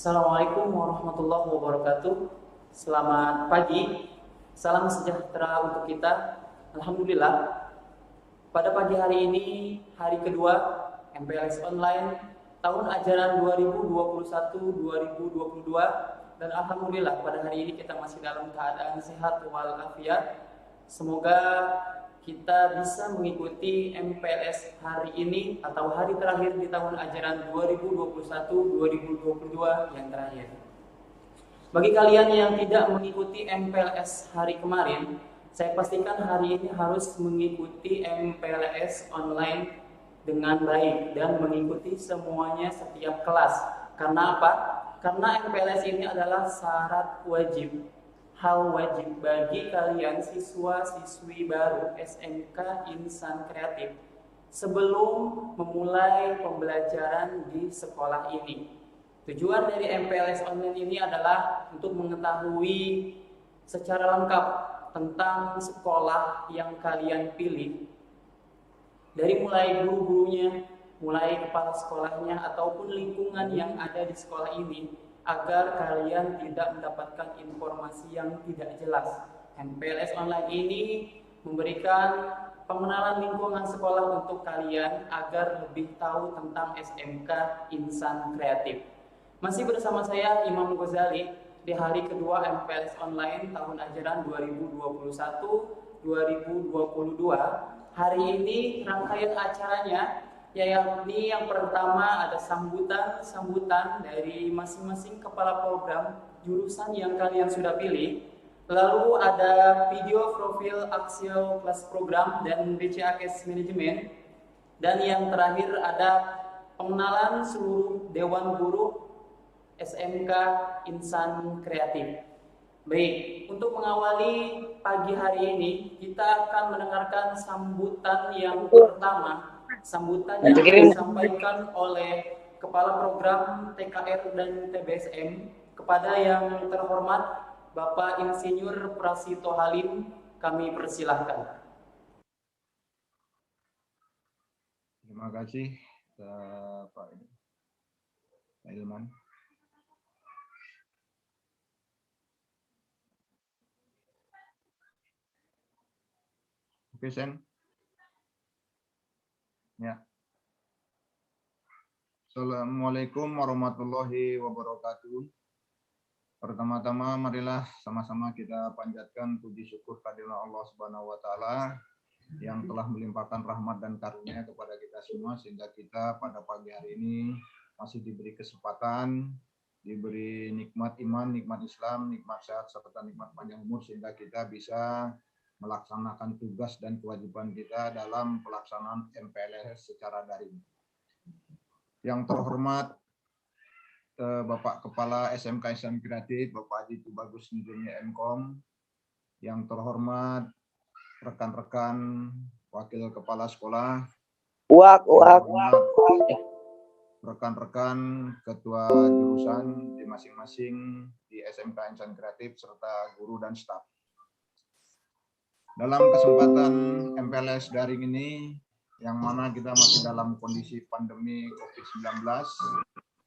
Assalamualaikum warahmatullahi wabarakatuh. Selamat pagi, salam sejahtera untuk kita. Alhamdulillah, pada pagi hari ini, hari kedua MPLS Online tahun ajaran 2021-2022, dan Alhamdulillah pada hari ini kita masih dalam keadaan sehat walafiat. Semoga kita bisa mengikuti MPLS hari ini atau hari terakhir di tahun ajaran 2021-2022 yang terakhir. Bagi kalian yang tidak mengikuti MPLS hari kemarin, saya pastikan hari ini harus mengikuti MPLS online dengan baik dan mengikuti semuanya setiap kelas. Karena apa? Karena MPLS ini adalah syarat wajib, hal wajib bagi kalian siswa-siswi baru SMK Insan Kreatif sebelum memulai pembelajaran di sekolah ini. Tujuan dari MPLS online ini adalah untuk mengetahui secara lengkap tentang sekolah yang kalian pilih, dari mulai guru-gurunya, mulai kepala sekolahnya, ataupun lingkungan yang ada di sekolah ini, agar kalian tidak mendapatkan informasi yang tidak jelas. MPLS online ini memberikan pengenalan lingkungan sekolah untuk kalian agar lebih tahu tentang SMK Insan Kreatif. Masih bersama saya Imam Ghazali di hari kedua MPLS online tahun ajaran 2021-2022. Hari ini rangkaian acaranya yakni yang pertama ada sambutan dari masing-masing kepala program jurusan yang kalian sudah pilih. Lalu ada video profil Axial Class Program dan BCA Case Management. Dan yang terakhir ada pengenalan seluruh Dewan Guru SMK Insan Kreatif. Baik, untuk mengawali pagi hari ini, kita akan mendengarkan sambutan yang pertama. Sambutan yang disampaikan oleh Kepala Program TKR dan TBSM kepada yang terhormat Bapak Insinyur Prasito Halim, kami persilahkan. Terima kasih Pak Ilman. Oke, Sen. Ya. Assalamualaikum warahmatullahi wabarakatuh. Pertama-tama marilah sama-sama kita panjatkan puji syukur kehadirat Allah Subhanahu wa taala yang telah melimpahkan rahmat dan karunia kepada kita semua sehingga kita pada pagi hari ini masih diberi kesempatan, diberi nikmat iman, nikmat Islam, nikmat sehat serta nikmat panjang umur sehingga kita bisa melaksanakan tugas dan kewajiban kita dalam pelaksanaan MPLS secara daring. Yang terhormat Bapak Kepala SMK Insan Kreatif, Bapak Haji Tubagus Nujumnya MKOM, yang terhormat rekan-rekan wakil kepala sekolah, rekan-rekan ketua jurusan di masing-masing di SMK Insan Kreatif, serta guru dan staf. Dalam kesempatan MPLS daring ini, yang mana kita masih dalam kondisi pandemi COVID-19,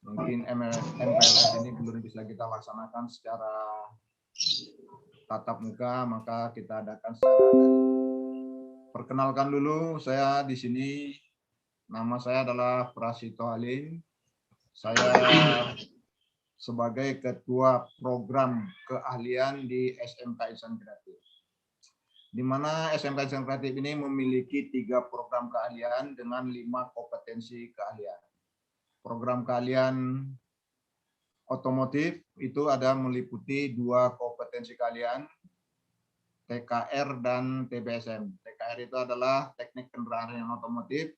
mungkin MPLS ini belum bisa kita laksanakan secara tatap muka, maka kita adakan secara daring. Perkenalkan dulu, saya di sini, nama saya adalah Prasito Halim. Saya sebagai Ketua Program Keahlian di SMK Insan Kreatif, di mana SMK Insan Kreatif ini memiliki 3 program keahlian dengan 5 kompetensi keahlian. Program keahlian otomotif itu ada meliputi 2 kompetensi keahlian, TKR dan TBSM. TKR itu adalah teknik kendaraan yang otomotif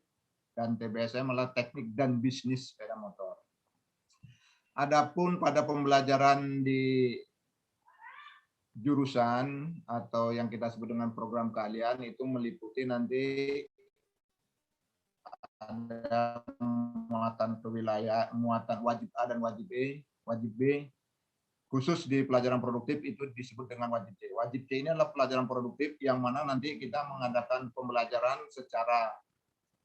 dan TBSM adalah teknik dan bisnis sepeda motor. Adapun pada pembelajaran di jurusan atau yang kita sebut dengan program keahlian itu meliputi nanti ada muatan kewilayahan, muatan wajib A dan wajib B. Wajib B khusus di pelajaran produktif itu disebut dengan wajib C. Wajib C ini adalah pelajaran produktif yang mana nanti kita mengadakan pembelajaran secara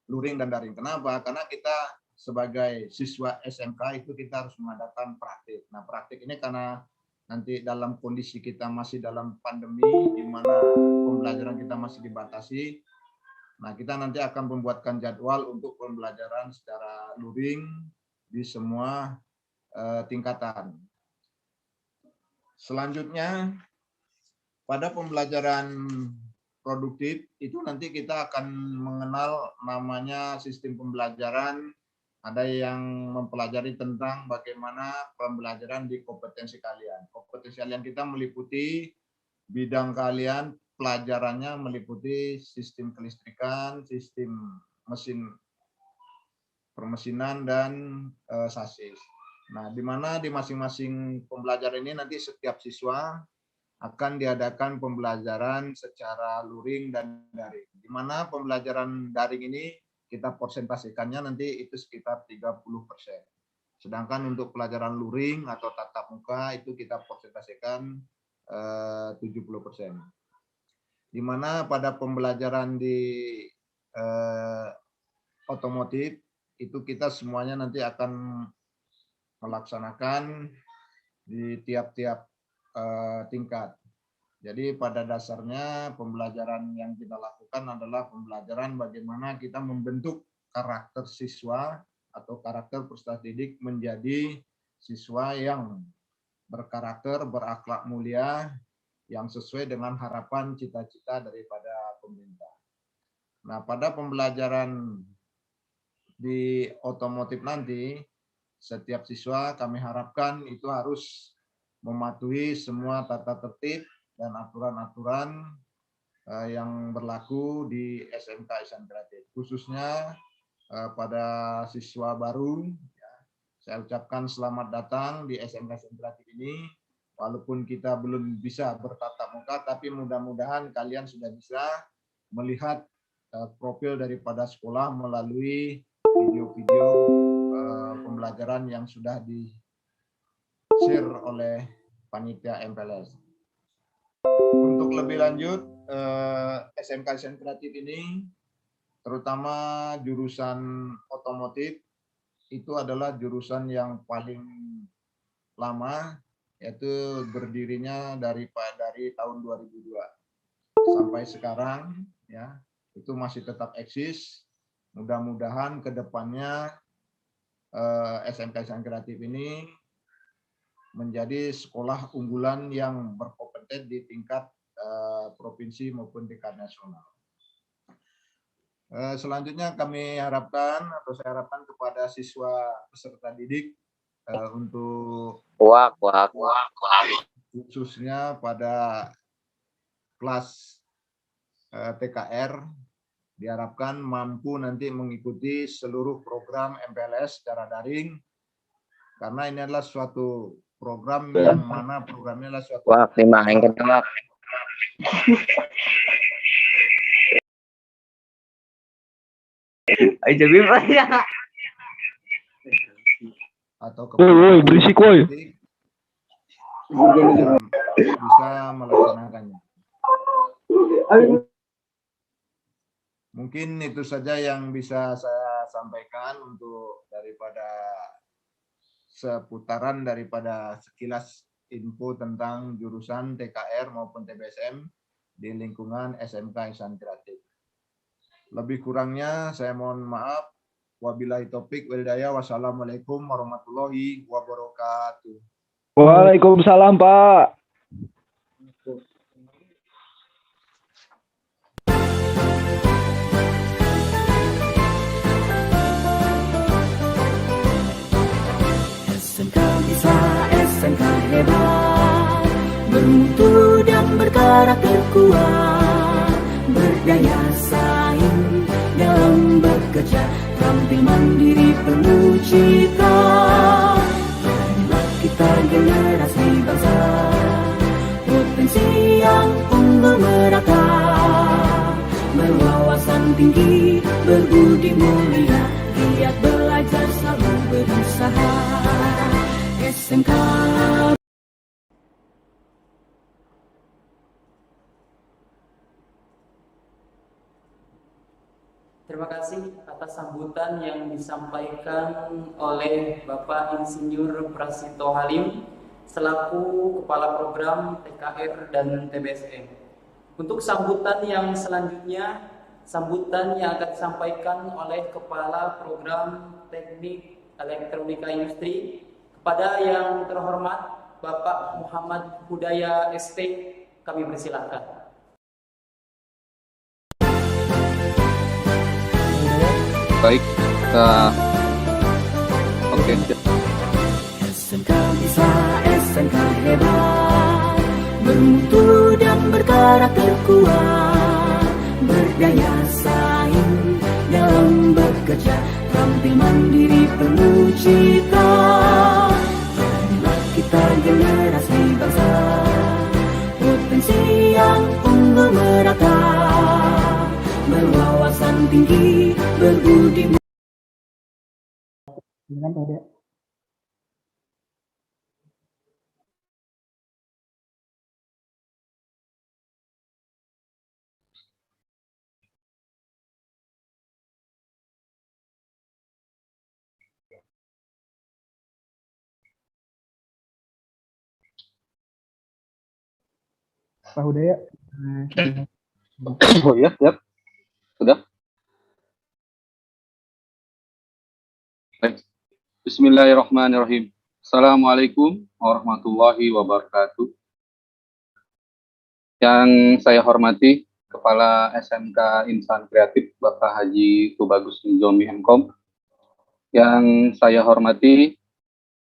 luring dan daring. Kenapa? Karena kita sebagai siswa SMK itu kita harus mengadakan praktik. Nah, praktik ini karena nanti dalam kondisi kita masih dalam pandemi, di mana pembelajaran kita masih dibatasi, nah kita nanti akan membuatkan jadwal untuk pembelajaran secara luring di semua tingkatan. Selanjutnya, pada pembelajaran produktif itu nanti kita akan mengenal namanya sistem pembelajaran. Ada yang mempelajari tentang bagaimana pembelajaran di kompetensi kalian. Kompetensi kalian kita meliputi bidang kalian, pelajarannya meliputi sistem kelistrikan, sistem mesin permesinan, dan sasis. Nah, di mana di masing-masing pembelajaran ini nanti setiap siswa akan diadakan pembelajaran secara luring dan daring. Di mana pembelajaran daring ini kita persentasikannya nanti itu sekitar 30%. Sedangkan untuk pelajaran luring atau tatap muka itu kita persentasikan 70%. Di mana pada pembelajaran di otomotif itu kita semuanya nanti akan melaksanakan di tiap-tiap tingkat. Jadi pada dasarnya pembelajaran yang kita lakukan adalah pembelajaran bagaimana kita membentuk karakter siswa atau karakter peserta didik menjadi siswa yang berkarakter, berakhlak mulia, yang sesuai dengan harapan cita-cita daripada pemerintah. Nah, pada pembelajaran di otomotif nanti, setiap siswa kami harapkan itu harus mematuhi semua tata tertib dan aturan-aturan yang berlaku di SMK Ihsan Kreatif. Khususnya pada siswa baru, ya, saya ucapkan selamat datang di SMK Ihsan Kreatif ini. Walaupun kita belum bisa bertatap muka, tapi mudah-mudahan kalian sudah bisa melihat profil daripada sekolah melalui video-video pembelajaran yang sudah di-share oleh panitia MPLS. Untuk lebih lanjut, SMK Ihsan Kreatif ini, terutama jurusan otomotif, itu adalah jurusan yang paling lama, yaitu berdirinya dari tahun 2002 sampai sekarang, ya, itu masih tetap eksis. Mudah-mudahan ke depannya SMK Ihsan Kreatif ini menjadi sekolah unggulan yang berkompeten di tingkat provinsi maupun tingkat nasional. Selanjutnya kami harapkan atau saya harapkan kepada siswa peserta didik untuk khususnya pada kelas TKR diharapkan mampu nanti mengikuti seluruh program MPLS secara daring, karena ini adalah suatu program yang mana programnya adalah suatu atau berisik woi, bisa melaksanakannya. Mungkin itu saja yang bisa saya sampaikan untuk daripada seputaran daripada sekilas info tentang jurusan TKR maupun TBSM di lingkungan SMK Ihsan Kreatif. Lebih kurangnya saya mohon maaf. Wabillahi taufik wal hidayah. Wassalamualaikum warahmatullahi wabarakatuh. Waalaikumsalam Pak. SMK bisa, SMK hebat, bermutu dan berkarakter kuat, berdaya saing dalam bekerja, tampil mandiri penuh cita. Marilah kita generasi bangsa, potensi yang unggul merata, berwawasan tinggi, berbudi mulia, giat belajar selalu berusaha. SMK. Terima kasih atas sambutan yang disampaikan oleh Bapak Insinyur Prasito Halim selaku Kepala Program TKR dan TBSM. Untuk sambutan yang selanjutnya, sambutan yang akan disampaikan oleh Kepala Program Teknik Elektronika Industri kepada yang terhormat Bapak Muhammad Hudaya ST, kami persilakan. Baik, kita oke. SMK bisa, SMK hebat, bermutu dan berkarakter kuat, berdaya saing dalam bekerja, tampil mandiri penuh cita. Jadilah kita generasi bangsa, potensi yang unggul merata, berwawasan tinggi, berbudi. Pak Hudaya. Oh iya, siap. Sudah. Baik. Bismillahirrahmanirrahim. Assalamualaikum warahmatullahi wabarakatuh. Yang saya hormati Kepala SMK Insan Kreatif Bapak Haji Tubagus Nizomi Mkom. Yang saya hormati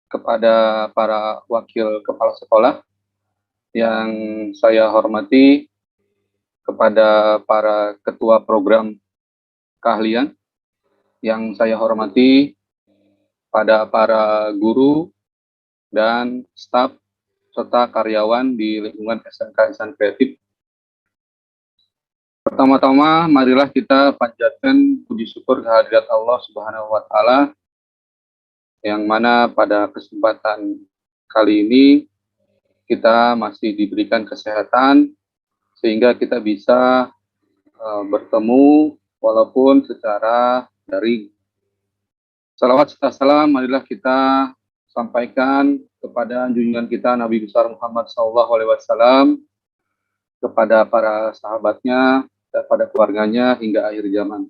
kepada para wakil kepala sekolah. Yang saya hormati kepada para ketua program keahlian, yang saya hormati pada para guru dan staf serta karyawan di lingkungan SMK Insan Kreatif. Pertama-tama, marilah kita panjatkan puji syukur kehadirat Allah Subhanahu wa Ta'ala, yang mana pada kesempatan kali ini kita masih diberikan kesehatan sehingga kita bisa bertemu walaupun secara daring. Salawat serta salam marilah kita sampaikan kepada junjungan kita Nabi besar Muhammad SAW, kepada para sahabatnya, kepada keluarganya hingga akhir zaman.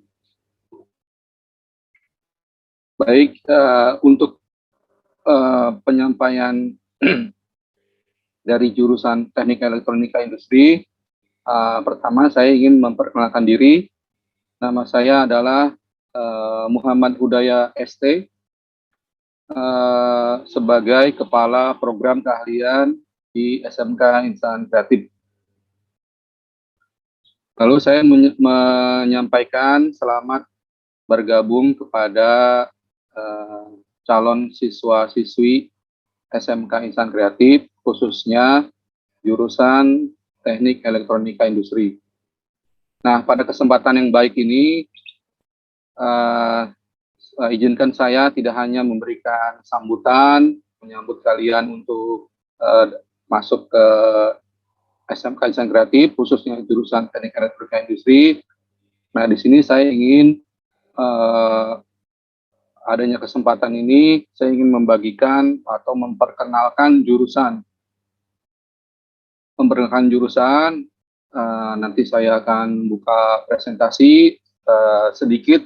Baik, untuk penyampaian dari jurusan Teknik Elektronika Industri, pertama saya ingin memperkenalkan diri. Nama saya adalah Muhammad Hudaya ST, sebagai Kepala Program Keahlian di SMK Insan Kreatif. Lalu saya menyampaikan selamat bergabung kepada calon siswa-siswi SMK Insan Kreatif, khususnya jurusan Teknik Elektronika Industri. Nah, pada kesempatan yang baik ini, izinkan saya tidak hanya memberikan sambutan, menyambut kalian untuk masuk ke SMK Insan Kreatif, khususnya jurusan Teknik Elektronika Industri. Nah, di sini saya ingin adanya kesempatan ini, saya ingin membagikan atau memperkenalkan jurusan. Nanti saya akan buka presentasi sedikit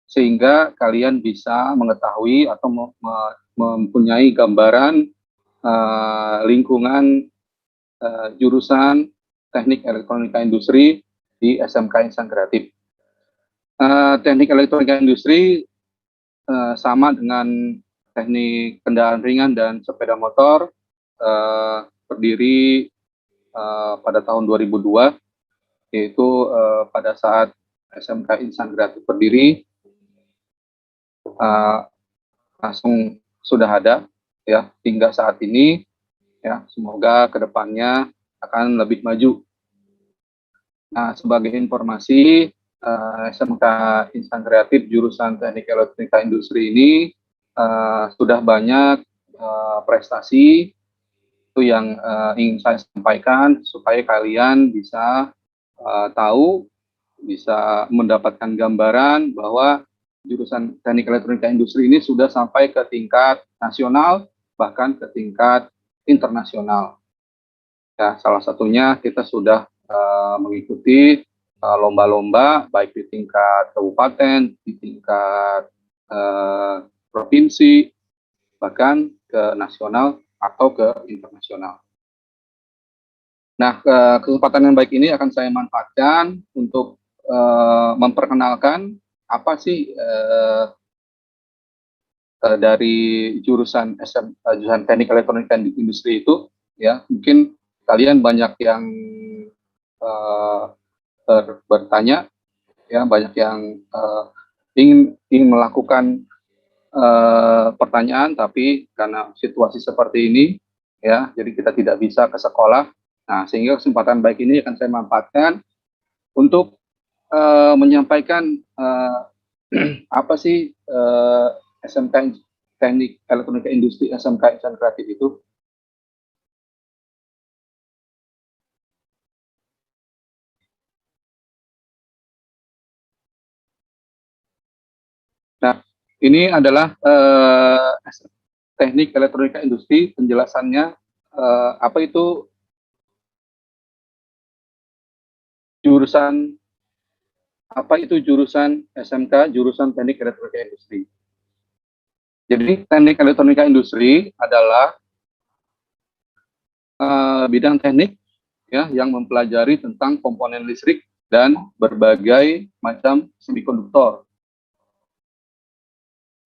sehingga kalian bisa mengetahui atau mempunyai gambaran lingkungan jurusan Teknik Elektronika Industri di SMK Insan Kreatif. Teknik Elektronika Industri sama dengan teknik kendaraan ringan dan sepeda motor, berdiri pada tahun 2002, yaitu pada saat SMK Insan Kreatif berdiri, langsung sudah ada ya hingga saat ini ya, semoga kedepannya akan lebih maju. Nah, sebagai informasi, SMK Insan Kreatif jurusan Teknik Elektronika Industri ini sudah banyak prestasi itu yang ingin saya sampaikan supaya kalian bisa tahu bisa mendapatkan gambaran bahwa jurusan Teknik Elektronika Industri ini sudah sampai ke tingkat nasional, bahkan ke tingkat internasional. Ya, salah satunya kita sudah mengikuti lomba-lomba baik di tingkat kabupaten, di tingkat provinsi, bahkan ke nasional atau ke internasional. Nah, kesempatan yang baik ini akan saya manfaatkan untuk memperkenalkan apa sih dari jurusan jurusan Teknik Elektronika Industri itu, ya. Mungkin kalian banyak yang bertanya, ya, banyak yang ingin melakukan pertanyaan, tapi karena situasi seperti ini, ya, jadi kita tidak bisa ke sekolah. Nah, sehingga kesempatan baik ini akan saya manfaatkan untuk menyampaikan apa sih SMK Teknik Elektronika Industri, SMK Insan Kreatif itu. Nah, ini adalah Teknik Elektronika Industri, penjelasannya apa itu jurusan SMK, jurusan Teknik Elektronika Industri. Jadi Teknik Elektronika Industri adalah bidang teknik, ya, yang mempelajari tentang komponen listrik dan berbagai macam semikonduktor.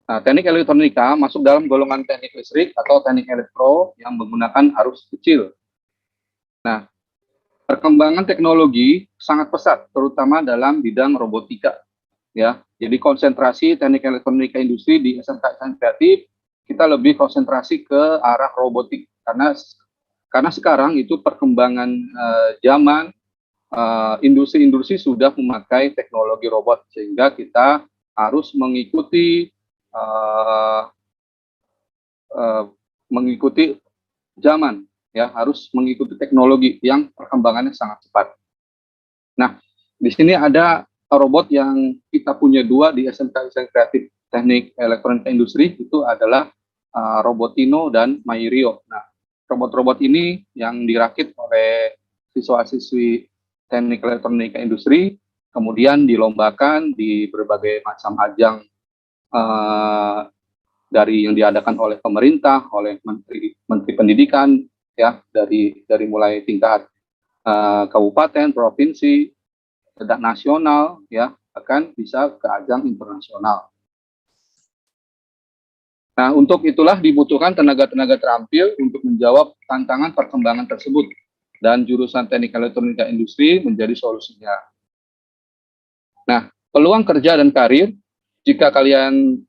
Nah, teknik elektronika masuk dalam golongan teknik listrik atau teknik elektro yang menggunakan arus kecil. Nah, perkembangan teknologi sangat pesat, terutama dalam bidang robotika. Ya, jadi konsentrasi teknik elektronika industri di SMK Insan Kreatif kita lebih konsentrasi ke arah robotik, karena sekarang itu perkembangan zaman, industri-industri sudah memakai teknologi robot, sehingga kita harus mengikuti zaman, ya, harus mengikuti teknologi yang perkembangannya sangat cepat. Nah, di sini ada robot yang kita punya dua di SMK Insan Kreatif Teknik Elektronika Industri, itu adalah Robotino dan Mairio. Nah, robot-robot ini yang dirakit oleh siswa-siswi Teknik Elektronika Industri, kemudian dilombakan di berbagai macam ajang dari yang diadakan oleh pemerintah, oleh Menteri Pendidikan, ya, dari mulai tingkat kabupaten, provinsi, tingkat nasional, ya, bahkan bisa ke ajang internasional. Nah, untuk itulah dibutuhkan tenaga-tenaga terampil untuk menjawab tantangan perkembangan tersebut, dan jurusan Teknik Elektronika Industri menjadi solusinya. Nah, peluang kerja dan karir jika kalian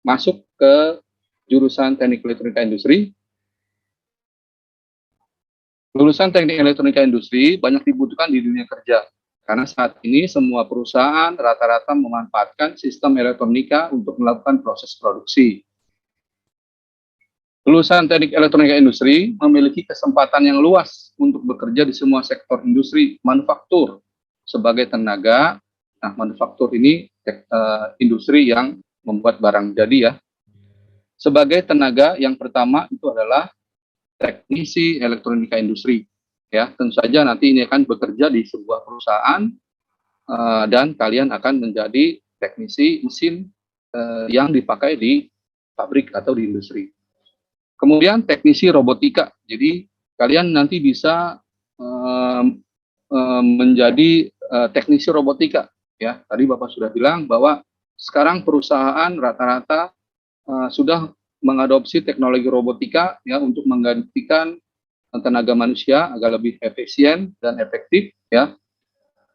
masuk ke jurusan Teknik Elektronika Industri, lulusan Teknik Elektronika Industri banyak dibutuhkan di dunia kerja, karena saat ini semua perusahaan rata-rata memanfaatkan sistem elektronika untuk melakukan proses produksi. Lulusan Teknik Elektronika Industri memiliki kesempatan yang luas untuk bekerja di semua sektor industri manufaktur sebagai tenaga. Nah, manufaktur ini industri yang membuat barang jadi, ya. Sebagai tenaga yang pertama itu adalah teknisi elektronika industri, ya. Tentu saja nanti ini akan bekerja di sebuah perusahaan dan kalian akan menjadi teknisi mesin yang dipakai di pabrik atau di industri. Kemudian teknisi robotika, jadi kalian nanti bisa menjadi teknisi robotika, ya. Tadi Bapak sudah bilang bahwa sekarang perusahaan rata-rata sudah mengadopsi teknologi robotika, ya, untuk menggantikan tenaga manusia agar lebih efisien dan efektif, ya.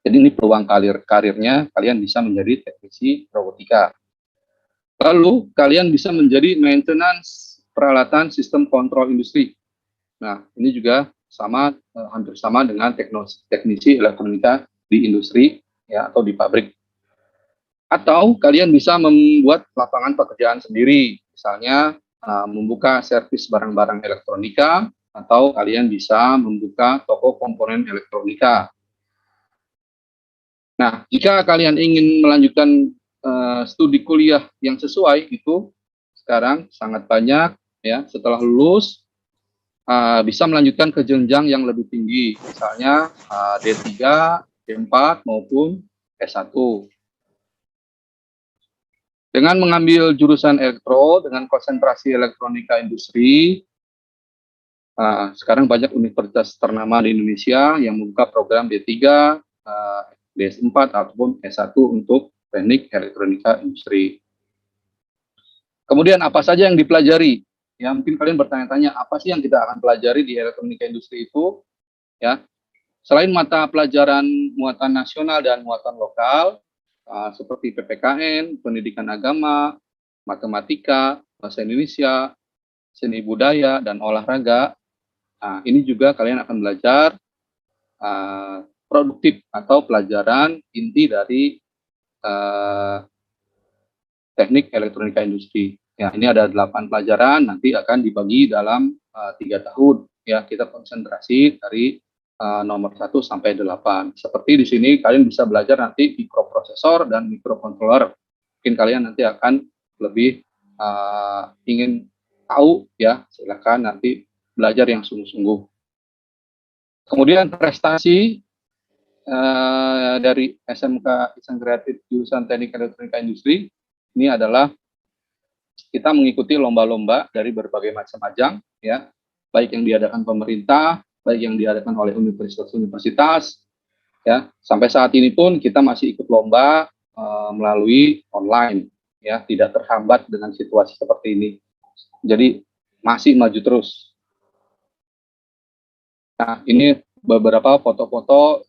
Jadi ini peluang karirnya, kalian bisa menjadi teknisi robotika. Lalu kalian bisa menjadi maintenance peralatan sistem kontrol industri. Nah, ini juga hampir sama dengan teknisi elektronika di industri, ya, atau di pabrik. Atau kalian bisa membuat lapangan pekerjaan sendiri, misalnya membuka servis barang-barang elektronika, atau kalian bisa membuka toko komponen elektronika. Nah, jika kalian ingin melanjutkan studi kuliah yang sesuai, itu sekarang sangat banyak ya, setelah lulus bisa melanjutkan ke jenjang yang lebih tinggi, misalnya D3, D4 maupun S1. Dengan mengambil jurusan elektro dengan konsentrasi elektronika industri, sekarang banyak universitas ternama di Indonesia yang membuka program D3, D4 ataupun S1 untuk teknik elektronika industri. Kemudian apa saja yang dipelajari? Ya, mungkin kalian bertanya-tanya, apa sih yang kita akan pelajari di elektronika industri itu? Ya, selain mata pelajaran muatan nasional dan muatan lokal, seperti PPKN, pendidikan agama, matematika, bahasa Indonesia, seni budaya, dan olahraga, ini juga kalian akan belajar produktif atau pelajaran inti dari teknik elektronika industri. Ya, ini ada 8 pelajaran, nanti akan dibagi dalam 3 tahun. Ya, kita konsentrasi dari nomor 1 sampai 8. Seperti di sini kalian bisa belajar nanti mikroprosesor dan mikrokontroler. Mungkin kalian nanti akan lebih ingin tahu, ya, silakan nanti belajar yang sungguh-sungguh. Kemudian prestasi dari SMK Ihsan Kreatif jurusan Teknik Elektronika Industri ini adalah kita mengikuti lomba-lomba dari berbagai macam ajang, ya, baik yang diadakan pemerintah, baik yang diadakan oleh universitas-universitas, ya. Sampai saat ini pun kita masih ikut lomba melalui online, ya, tidak terhambat dengan situasi seperti ini. Jadi masih maju terus. Nah, ini beberapa foto-foto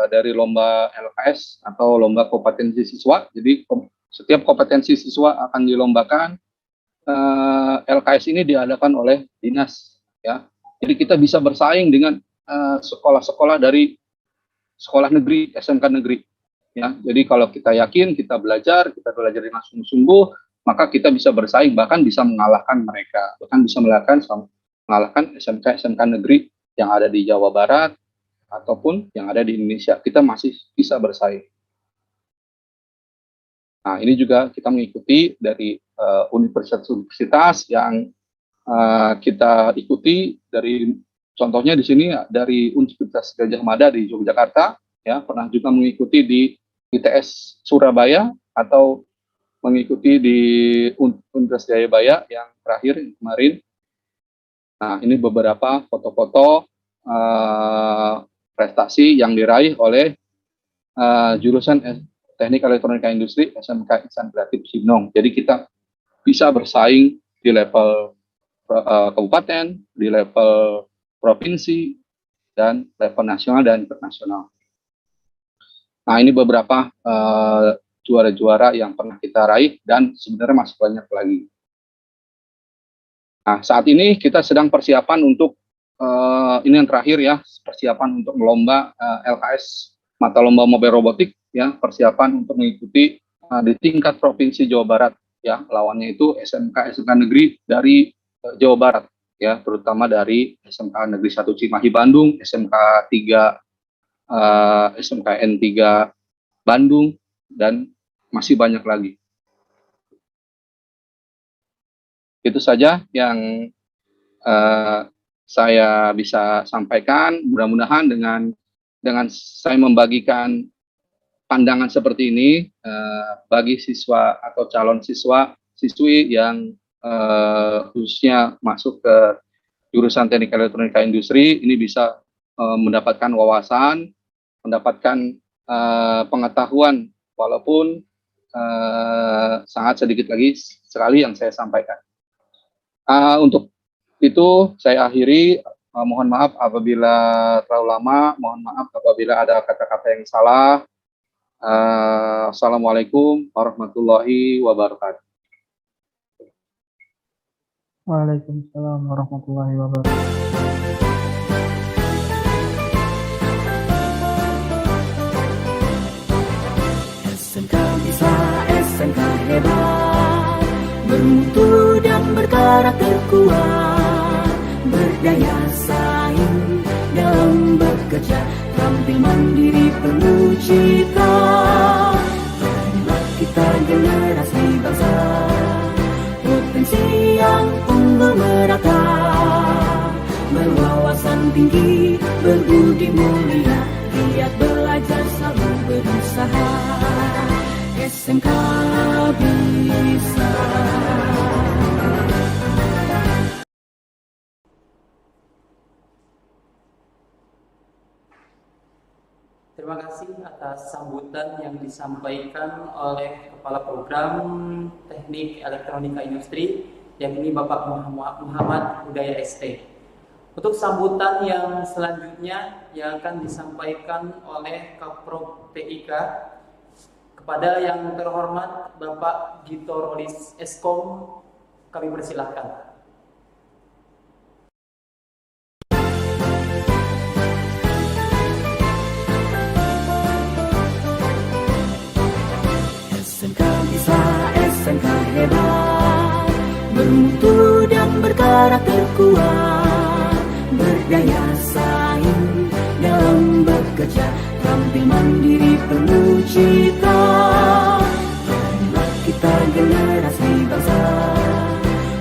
dari lomba LKS atau lomba kompetensi siswa. Jadi setiap kompetensi siswa akan dilombakan. LKS ini diadakan oleh dinas, ya. Jadi kita bisa bersaing dengan sekolah-sekolah dari sekolah negeri, SMK negeri, ya. Jadi kalau kita yakin, kita belajar dengan sungguh-sungguh, maka kita bisa bersaing, bahkan bisa mengalahkan mereka, bahkan bisa mengalahkan SMK negeri yang ada di Jawa Barat ataupun yang ada di Indonesia. Kita masih bisa bersaing. Nah, ini juga kita mengikuti dari universitas-universitas yang kita ikuti, dari contohnya di sini dari Universitas Gadjah Mada di Yogyakarta, ya, pernah juga mengikuti di ITS Surabaya atau mengikuti di Universitas Jayabaya yang terakhir kemarin. Nah, ini beberapa foto-foto prestasi yang diraih oleh jurusan Teknik Elektronika Industri SMK Ihsan Kreatif Cibinong. Jadi kita bisa bersaing di level kabupaten, di level provinsi, dan level nasional dan internasional. Nah, ini beberapa juara-juara yang pernah kita raih dan sebenarnya masih banyak lagi. Nah, saat ini kita sedang persiapan untuk ini yang terakhir, ya, persiapan untuk lomba LKS mata lomba mobil robotik, ya, persiapan untuk mengikuti di tingkat provinsi Jawa Barat, ya. Lawannya itu SMK negeri dari Jawa Barat, ya, terutama dari SMK Negeri 1 Cimahi Bandung, SMK SMKN 3 Bandung, dan masih banyak lagi. Itu saja yang saya bisa sampaikan. Mudah-mudahan dengan saya membagikan pandangan seperti ini bagi siswa atau calon siswi yang khususnya masuk ke jurusan Teknik Elektronika Industri, ini bisa mendapatkan wawasan, mendapatkan pengetahuan, walaupun sangat sedikit lagi sekali yang saya sampaikan. Untuk itu saya akhiri. Mohon maaf apabila terlalu lama, mohon maaf apabila ada kata-kata yang salah. Assalamualaikum warahmatullahi wabarakatuh. Waalaikumsalam warahmatullahi wabarakatuh. SMK bisa, SMK hebat, bermutu dan berkarakter kuat, berdaya saing dalam bekerja, tampil mandiri penuh cita. Marilah kita generasi bangsa, potensi yang unggul merata, berwawasan tinggi, berbudi mulia, giat belajar selalu berusaha. SMK bisa. Terima kasih atas sambutan yang disampaikan oleh Kepala Program Teknik Elektronika Industri, yakni Bapak Muhammad Hudaya ST. Untuk sambutan yang selanjutnya yang akan disampaikan oleh Kaprod TIK kepada yang terhormat Bapak Gito Rolis Eskom, kami persilahkan. SMK bisa, SMK hebat, bermutu dan berkarakter kuat, berdaya saing dalam bekerja, tampil mandiri penuh cita. Marilah kita generasi bangsa,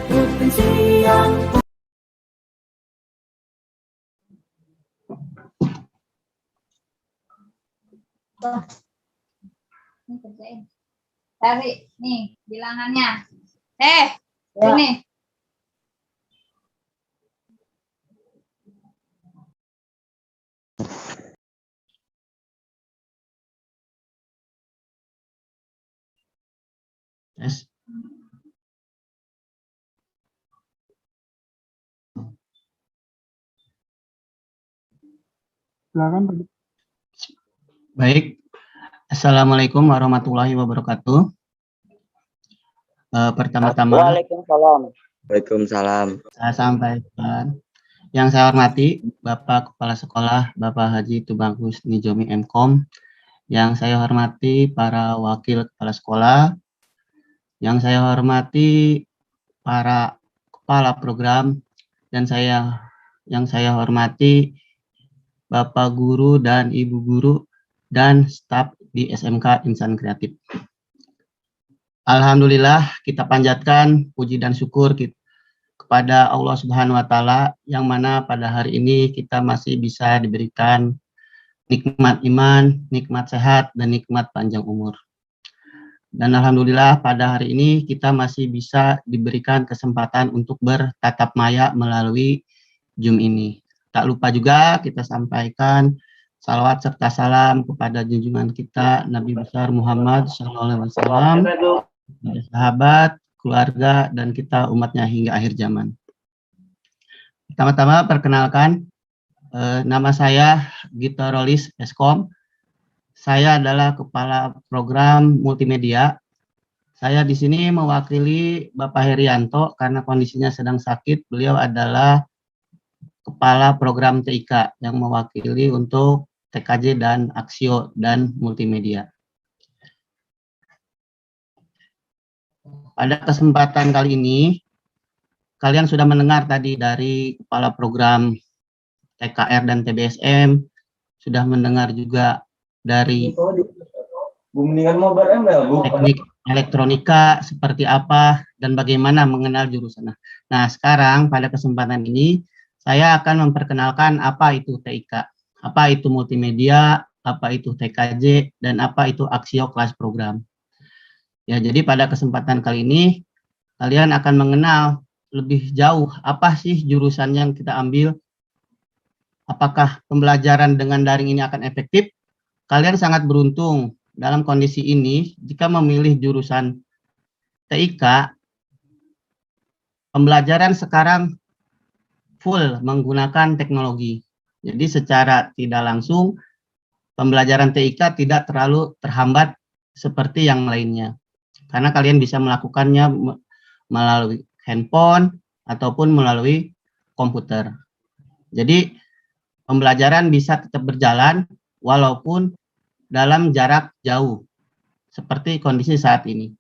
potensi yang Ini kerjain. Tarik nih bilangannya. Ini. Yes. Silakan Pak. Baik. Assalamualaikum warahmatullahi wabarakatuh. Pertama-tama Waalaikumsalam. saya sampaikan yang saya hormati Bapak Kepala Sekolah Bapak Haji Tubagus Nijomi Mkom, yang saya hormati para wakil kepala sekolah, yang saya hormati para kepala program, dan yang saya hormati Bapak guru dan Ibu guru dan staf di SMK Insan Kreatif. Alhamdulillah, kita panjatkan puji dan syukur kepada Allah Subhanahu wa Ta'ala, yang mana pada hari ini kita masih bisa diberikan nikmat iman, nikmat sehat, dan nikmat panjang umur. Dan alhamdulillah pada hari ini kita masih bisa diberikan kesempatan untuk bertatap maya melalui Zoom ini. Tak lupa juga kita sampaikan salawat serta salam kepada junjungan kita Nabi besar Muhammad SAW, sahabat, keluarga, dan kita umatnya hingga akhir zaman. Pertama-tama perkenalkan, nama saya Gito Rolis Eskom. Saya adalah Kepala Program Multimedia. Saya di sini mewakili Bapak Herianto karena kondisinya sedang sakit. Beliau adalah Kepala Program TIK yang mewakili untuk TKJ dan Aksio dan Multimedia. Pada kesempatan kali ini, kalian sudah mendengar tadi dari Kepala Program TKR dan TBSM, sudah mendengar juga dari teknik elektronika seperti apa dan bagaimana mengenal jurusan. Nah, sekarang pada kesempatan ini, saya akan memperkenalkan apa itu TIK, apa itu multimedia, apa itu TKJ, dan apa itu Aksio kelas program. Ya, jadi pada kesempatan kali ini, kalian akan mengenal lebih jauh apa sih jurusan yang kita ambil, apakah pembelajaran dengan daring ini akan efektif. Kalian sangat beruntung dalam kondisi ini, jika memilih jurusan TIK, pembelajaran sekarang full menggunakan teknologi. Jadi secara tidak langsung, pembelajaran TIK tidak terlalu terhambat seperti yang lainnya. Karena kalian bisa melakukannya melalui handphone ataupun melalui komputer. Jadi pembelajaran bisa tetap berjalan walaupun dalam jarak jauh, seperti kondisi saat ini.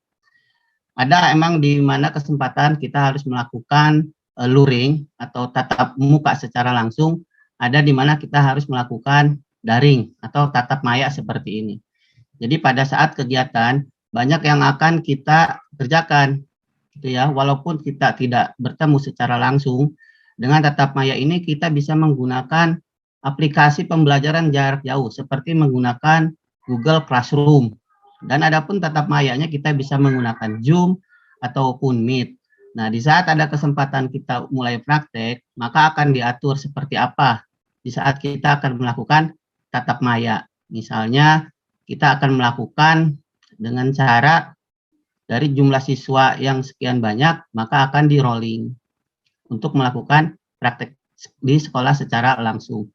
Ada emang di mana kesempatan kita harus melakukan luring atau tatap muka secara langsung, ada di mana kita harus melakukan daring atau tatap maya seperti ini. Jadi pada saat kegiatan banyak yang akan kita kerjakan, gitu ya. Walaupun kita tidak bertemu secara langsung, dengan tatap maya ini kita bisa menggunakan aplikasi pembelajaran jarak jauh seperti menggunakan Google Classroom. Dan adapun tatap mayanya kita bisa menggunakan Zoom ataupun Meet. Nah, di saat ada kesempatan kita mulai praktek, maka akan diatur seperti apa di saat kita akan melakukan tatap maya. Misalnya, kita akan melakukan dengan cara dari jumlah siswa yang sekian banyak, maka akan di-rolling untuk melakukan praktek di sekolah secara langsung.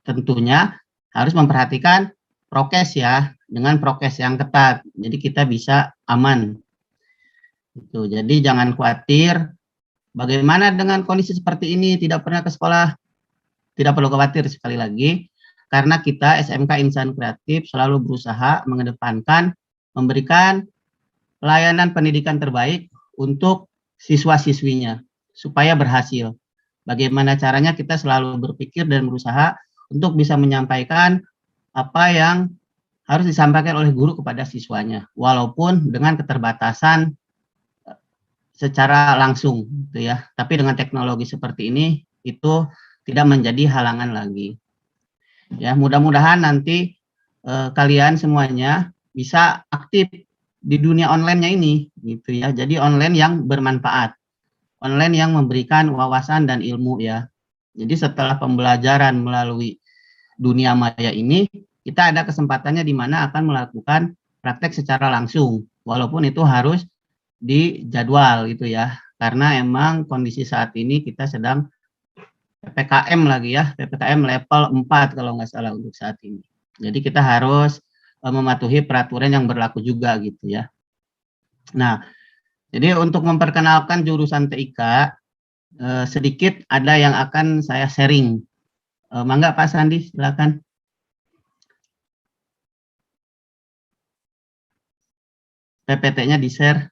Tentunya harus memperhatikan prokes ya, dengan prokes yang ketat. Jadi kita bisa aman. Jadi jangan khawatir. Bagaimana dengan kondisi seperti ini, tidak pernah ke sekolah? Tidak perlu khawatir sekali lagi, karena kita SMK Insan Kreatif selalu berusaha mengedepankan memberikan pelayanan pendidikan terbaik untuk siswa-siswinya supaya berhasil. Bagaimana caranya kita selalu berpikir dan berusaha untuk bisa menyampaikan apa yang harus disampaikan oleh guru kepada siswanya, walaupun dengan keterbatasan secara langsung, gitu ya. Tapi dengan teknologi seperti ini itu tidak menjadi halangan lagi. Ya, mudah-mudahan nanti kalian semuanya bisa aktif di dunia online-nya ini, gitu ya. Jadi online yang bermanfaat, online yang memberikan wawasan dan ilmu ya. Jadi setelah pembelajaran melalui dunia maya ini, kita ada kesempatannya di mana akan melakukan praktek secara langsung, walaupun itu harus dijadwal gitu ya. Karena emang kondisi saat ini kita sedang PPKM lagi ya, PPKM level 4 kalau nggak salah untuk saat ini. Jadi kita harus mematuhi peraturan yang berlaku juga gitu ya. Nah, jadi untuk memperkenalkan jurusan TIK, sedikit ada yang akan saya sharing. Mangga Pak Sandi, silakan. PPT-nya di-share.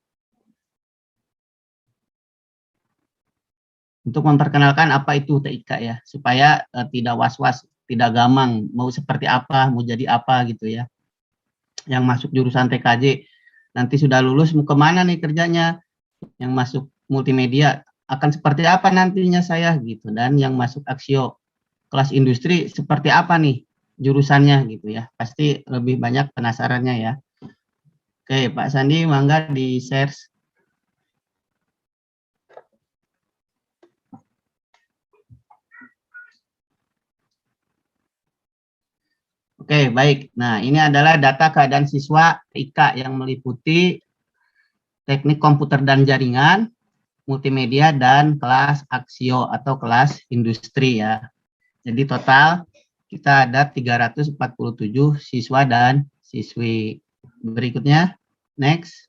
Untuk memperkenalkan apa itu TIK ya, supaya tidak was-was, tidak gamang, mau seperti apa, mau jadi apa gitu ya. Yang masuk jurusan TKJ, nanti sudah lulus mau kemana nih kerjanya, yang masuk multimedia akan seperti apa nantinya saya gitu, dan yang masuk Aksio kelas industri seperti apa nih jurusannya gitu ya, pasti lebih banyak penasarannya ya. Oke Pak Sandi, mangga di-share. Oke, baik. Nah, ini adalah data keadaan siswa TIK yang meliputi teknik komputer dan jaringan, multimedia, dan kelas Aksio atau kelas industri ya. Jadi total kita ada 347 siswa dan siswi. Berikutnya, next.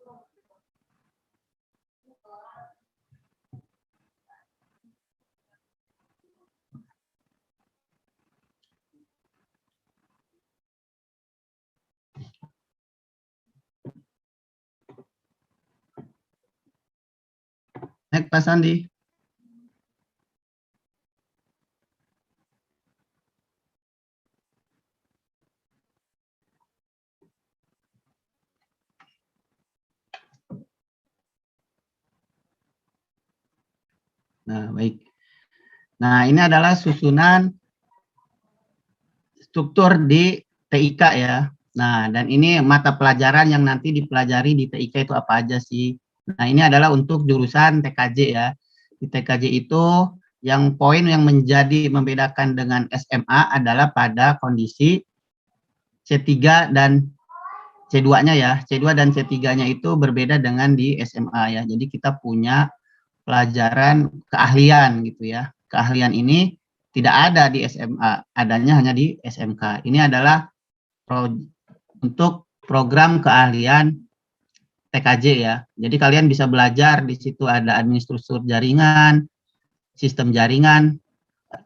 Next, Pak Sandi. Nah, baik. Nah, ini adalah susunan struktur di TIK ya. Nah, dan ini mata pelajaran yang nanti dipelajari di TIK itu apa aja sih? Nah, ini adalah untuk jurusan TKJ ya. Di TKJ itu yang poin yang menjadi membedakan dengan SMA adalah pada kondisi C3 dan C2-nya ya. C2 dan C3-nya itu berbeda dengan di SMA ya. Jadi kita punya pelajaran keahlian gitu ya. Keahlian ini tidak ada di SMA, adanya hanya di SMK. Ini adalah untuk program keahlian TKJ ya. Jadi kalian bisa belajar di situ ada administratur jaringan, sistem jaringan,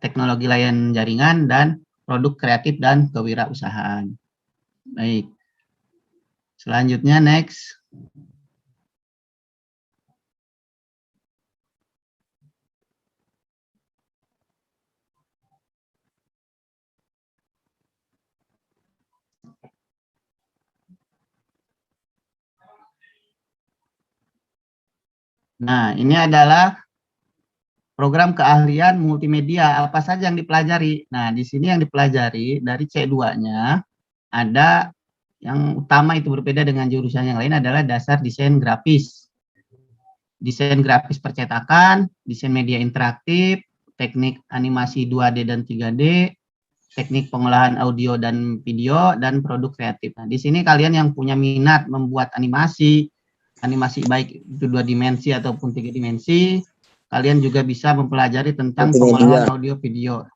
teknologi layanan jaringan, dan produk kreatif dan kewirausahaan. Baik. Selanjutnya next. Nah, ini adalah program keahlian multimedia, apa saja yang dipelajari. Nah, di sini yang dipelajari dari C2-nya ada yang utama, itu berbeda dengan jurusan yang lain, adalah dasar desain grafis. Desain grafis percetakan, desain media interaktif, teknik animasi 2D dan 3D, teknik pengolahan audio dan video, dan produk kreatif. Nah, di sini kalian yang punya minat membuat animasi baik itu 2 dimensi ataupun 3 dimensi, kalian juga bisa mempelajari tentang pengolahan audio video.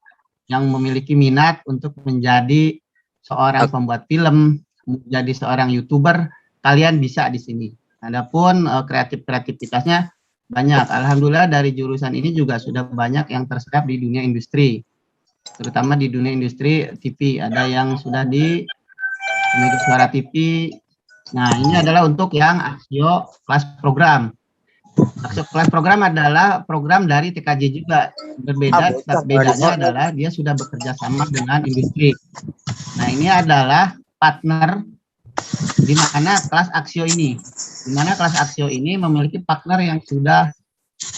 Yang memiliki minat untuk menjadi seorang pembuat film, menjadi seorang YouTuber, kalian bisa di sini. Adapun kreativitasnya banyak. Alhamdulillah dari jurusan ini juga sudah banyak yang terserap di dunia industri. Terutama di dunia industri TV, ada yang sudah di Mega Suara TV. Nah, ini adalah untuk yang Aksio kelas program. Aksio kelas program adalah program dari TKJ juga. Bedanya adalah dia sudah bekerja sama dengan industri. Nah, ini adalah partner di mana kelas Aksio ini. Di mana kelas Aksio ini memiliki partner yang sudah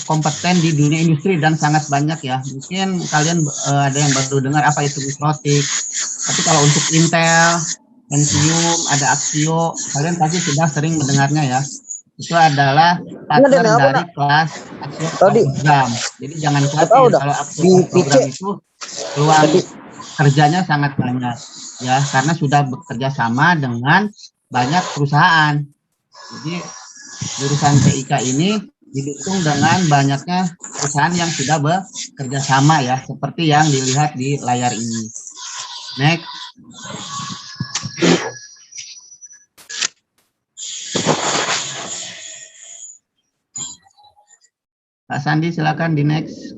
kompeten di dunia industri dan sangat banyak ya. Mungkin kalian ada yang baru dengar apa itu Mikrotik. Tapi kalau untuk Intel, Pentium, ada Aksio, kalian pasti sudah sering mendengarnya ya. Itu adalah partner dari kelas Aksio program. Jadi jangan khawatir kalau Aksio program itu peluang kerjanya sangat banyak ya, karena sudah bekerja sama dengan banyak perusahaan. Jadi jurusan TIK ini didukung dengan banyaknya perusahaan yang sudah bekerja sama ya, seperti yang dilihat di layar ini. Next. Pak Sandi, silakan di next.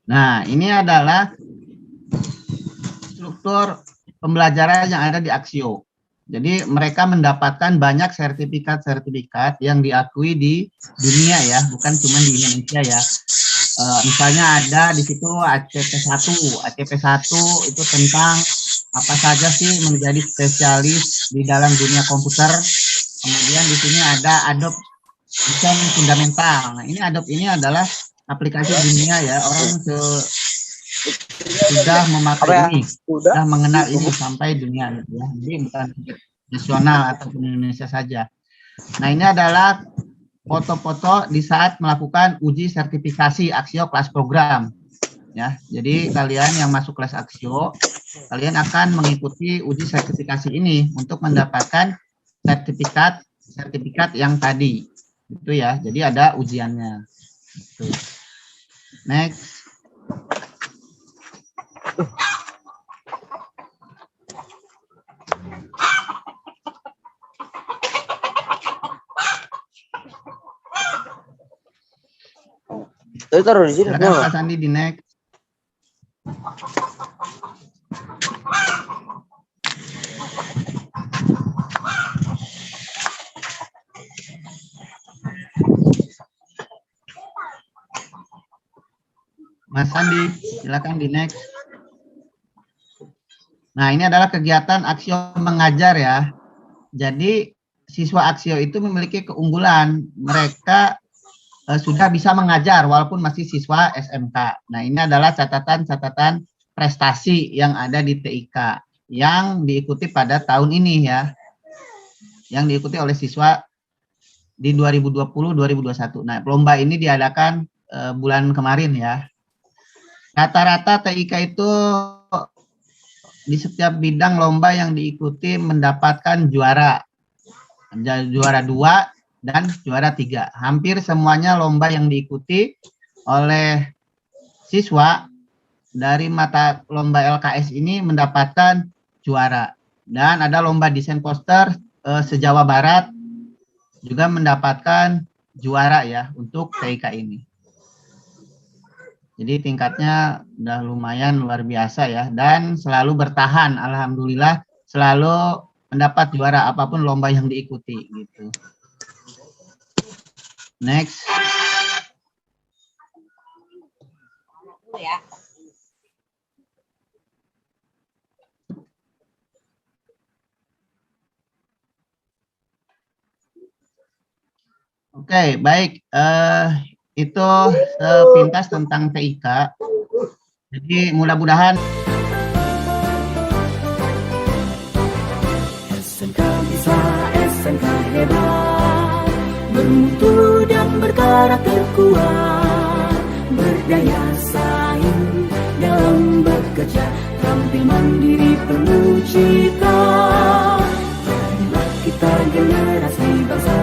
Nah, ini adalah struktur pembelajaran yang ada di Aksio. Jadi mereka mendapatkan banyak sertifikat-sertifikat yang diakui di dunia ya, bukan cuma di Indonesia ya. Misalnya ada di situ ACP1. ACP1 itu tentang apa saja sih menjadi spesialis di dalam dunia komputer. Kemudian di sini ada Adobe Design Fundamental. Nah, ini Adobe ini adalah aplikasi dunia ya, orang sudah memakai ini, sudah mengenal ini sampai dunia gitu ya. Jadi bukan nasional atau Indonesia saja. Nah, ini adalah foto-foto di saat melakukan uji sertifikasi Aksio kelas program ya. Jadi kalian yang masuk kelas Aksio, kalian akan mengikuti uji sertifikasi ini untuk mendapatkan sertifikat yang tadi itu ya. Jadi ada ujiannya. Gitu. Next. Silakan Pak Sandi di next. Mas Sandi, silakan di next. Nah, ini adalah kegiatan Aksio mengajar ya. Jadi siswa Aksio itu memiliki keunggulan. Mereka sudah bisa mengajar walaupun masih siswa SMK. Nah, ini adalah catatan-catatan prestasi yang ada di TIK yang diikuti pada tahun ini ya. Yang diikuti oleh siswa di 2020-2021. Nah, lomba ini diadakan bulan kemarin ya. Rata-rata TIK itu di setiap bidang lomba yang diikuti mendapatkan juara 2 dan juara 3. Hampir semuanya lomba yang diikuti oleh siswa dari mata lomba LKS ini mendapatkan juara. Dan ada lomba desain poster se-Jawa Barat juga mendapatkan juara ya untuk TIK ini. Jadi tingkatnya udah lumayan luar biasa ya, dan selalu bertahan, alhamdulillah selalu mendapat juara apapun lomba yang diikuti gitu. Next. Ya. Oke, baik. Itu sepintas tentang TIK. Jadi mudah-mudahan SMK bisa, SMK hebat, bermutu dan berkarakter kuat, berdaya saing dalam bekerja, tampil mandiri penuh cita. Marilah kita generasi bangsa,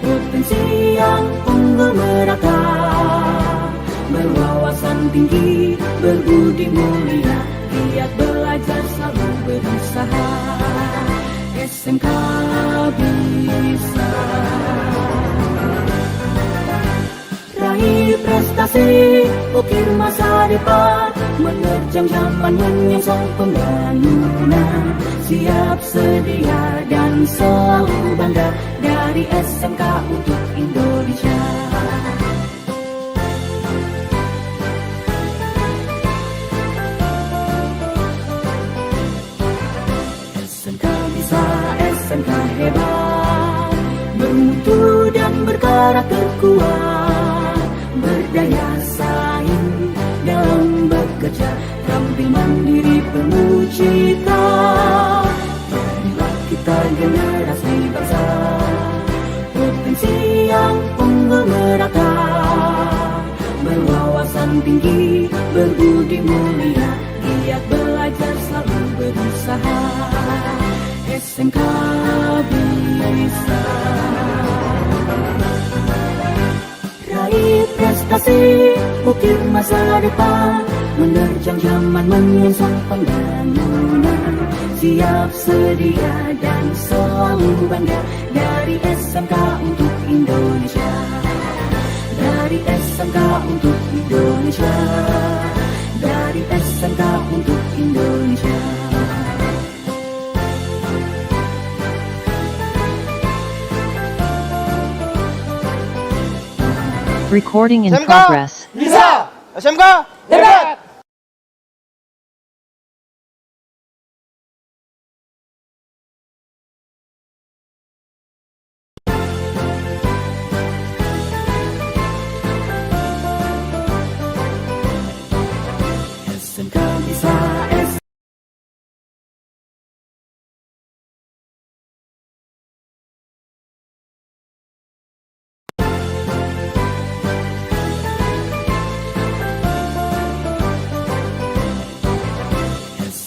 potensi yang unggul merata, berwawasan tinggi, berbudi mulia, giat belajar selalu berusaha. SMK bisa raih prestasi, ukir masa depan, menerjang zaman menyongsong pembangunan, siap sedia dan selalu bangga dari SMK untuk Indonesia. SMK bisa, SMK hebat, bermutu dan berkarakter kuat, berdaya saing dalam bekerja, tampil mandiri penuh cita. Marilah kita generasi bangsa, potensi yang unggul merata, berwawasan tinggi, berbudi mulia, giat belajar selalu berusaha. SMK bisa raih prestasi, ukir masa depan, menerjang zaman menyongsong pembangunan, siap sedia dan selalu bangga dari SMK untuk Indonesia, dari SMK untuk Indonesia, dari SMK untuk Indonesia. Recording in SMK progress. bisa, SMK hebat. SMK bisa,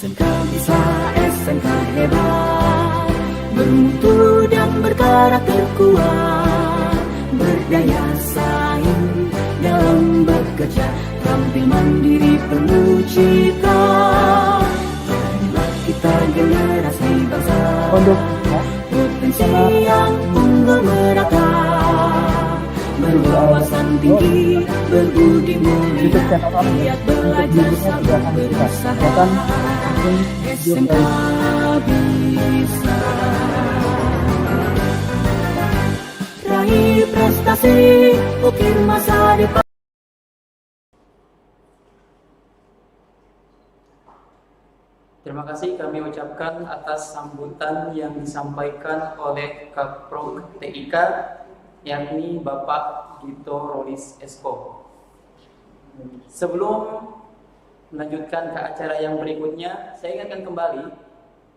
SMK bisa, SMK hebat, bermutu dan berkarakter kuat, berdaya saing dalam bekerja, tampil mandiri penuh cita. Marilah kita generasi bangsa, potensi yang unggul merata, berwawasan tinggi, berbudi mulia, giat belajar selalu berusaha. SMK bisa raih prestasi, ukir masa depan. Terima kasih kami ucapkan atas sambutan yang disampaikan oleh Kapro TIK, yakni Bapak Gito Rolis Esko. Sebelum melanjutkan ke acara yang berikutnya, saya ingatkan kembali,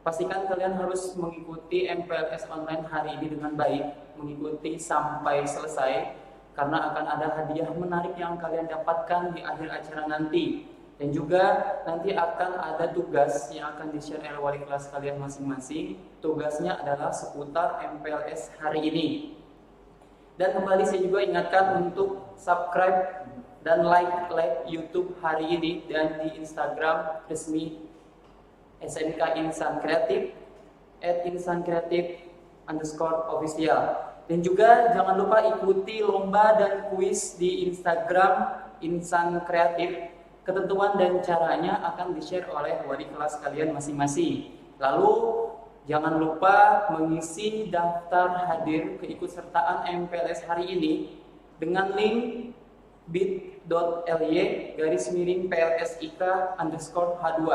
pastikan kalian harus mengikuti MPLS online hari ini dengan baik, mengikuti sampai selesai, karena akan ada hadiah menarik yang kalian dapatkan di akhir acara nanti. Dan juga nanti akan ada tugas yang akan di-share oleh wali kelas kalian masing-masing. Tugasnya adalah seputar MPLS hari ini. Dan kembali saya juga ingatkan untuk subscribe dan like YouTube hari ini dan di Instagram resmi SMK Insan Kreatif @insankreatif_official. Dan juga jangan lupa ikuti lomba dan kuis di Instagram insan kreatif, ketentuan dan caranya akan di-share oleh wali kelas kalian masing-masing. Lalu jangan lupa mengisi daftar hadir keikutsertaan MPLS hari ini dengan link bit.ly/PLSIK_H2.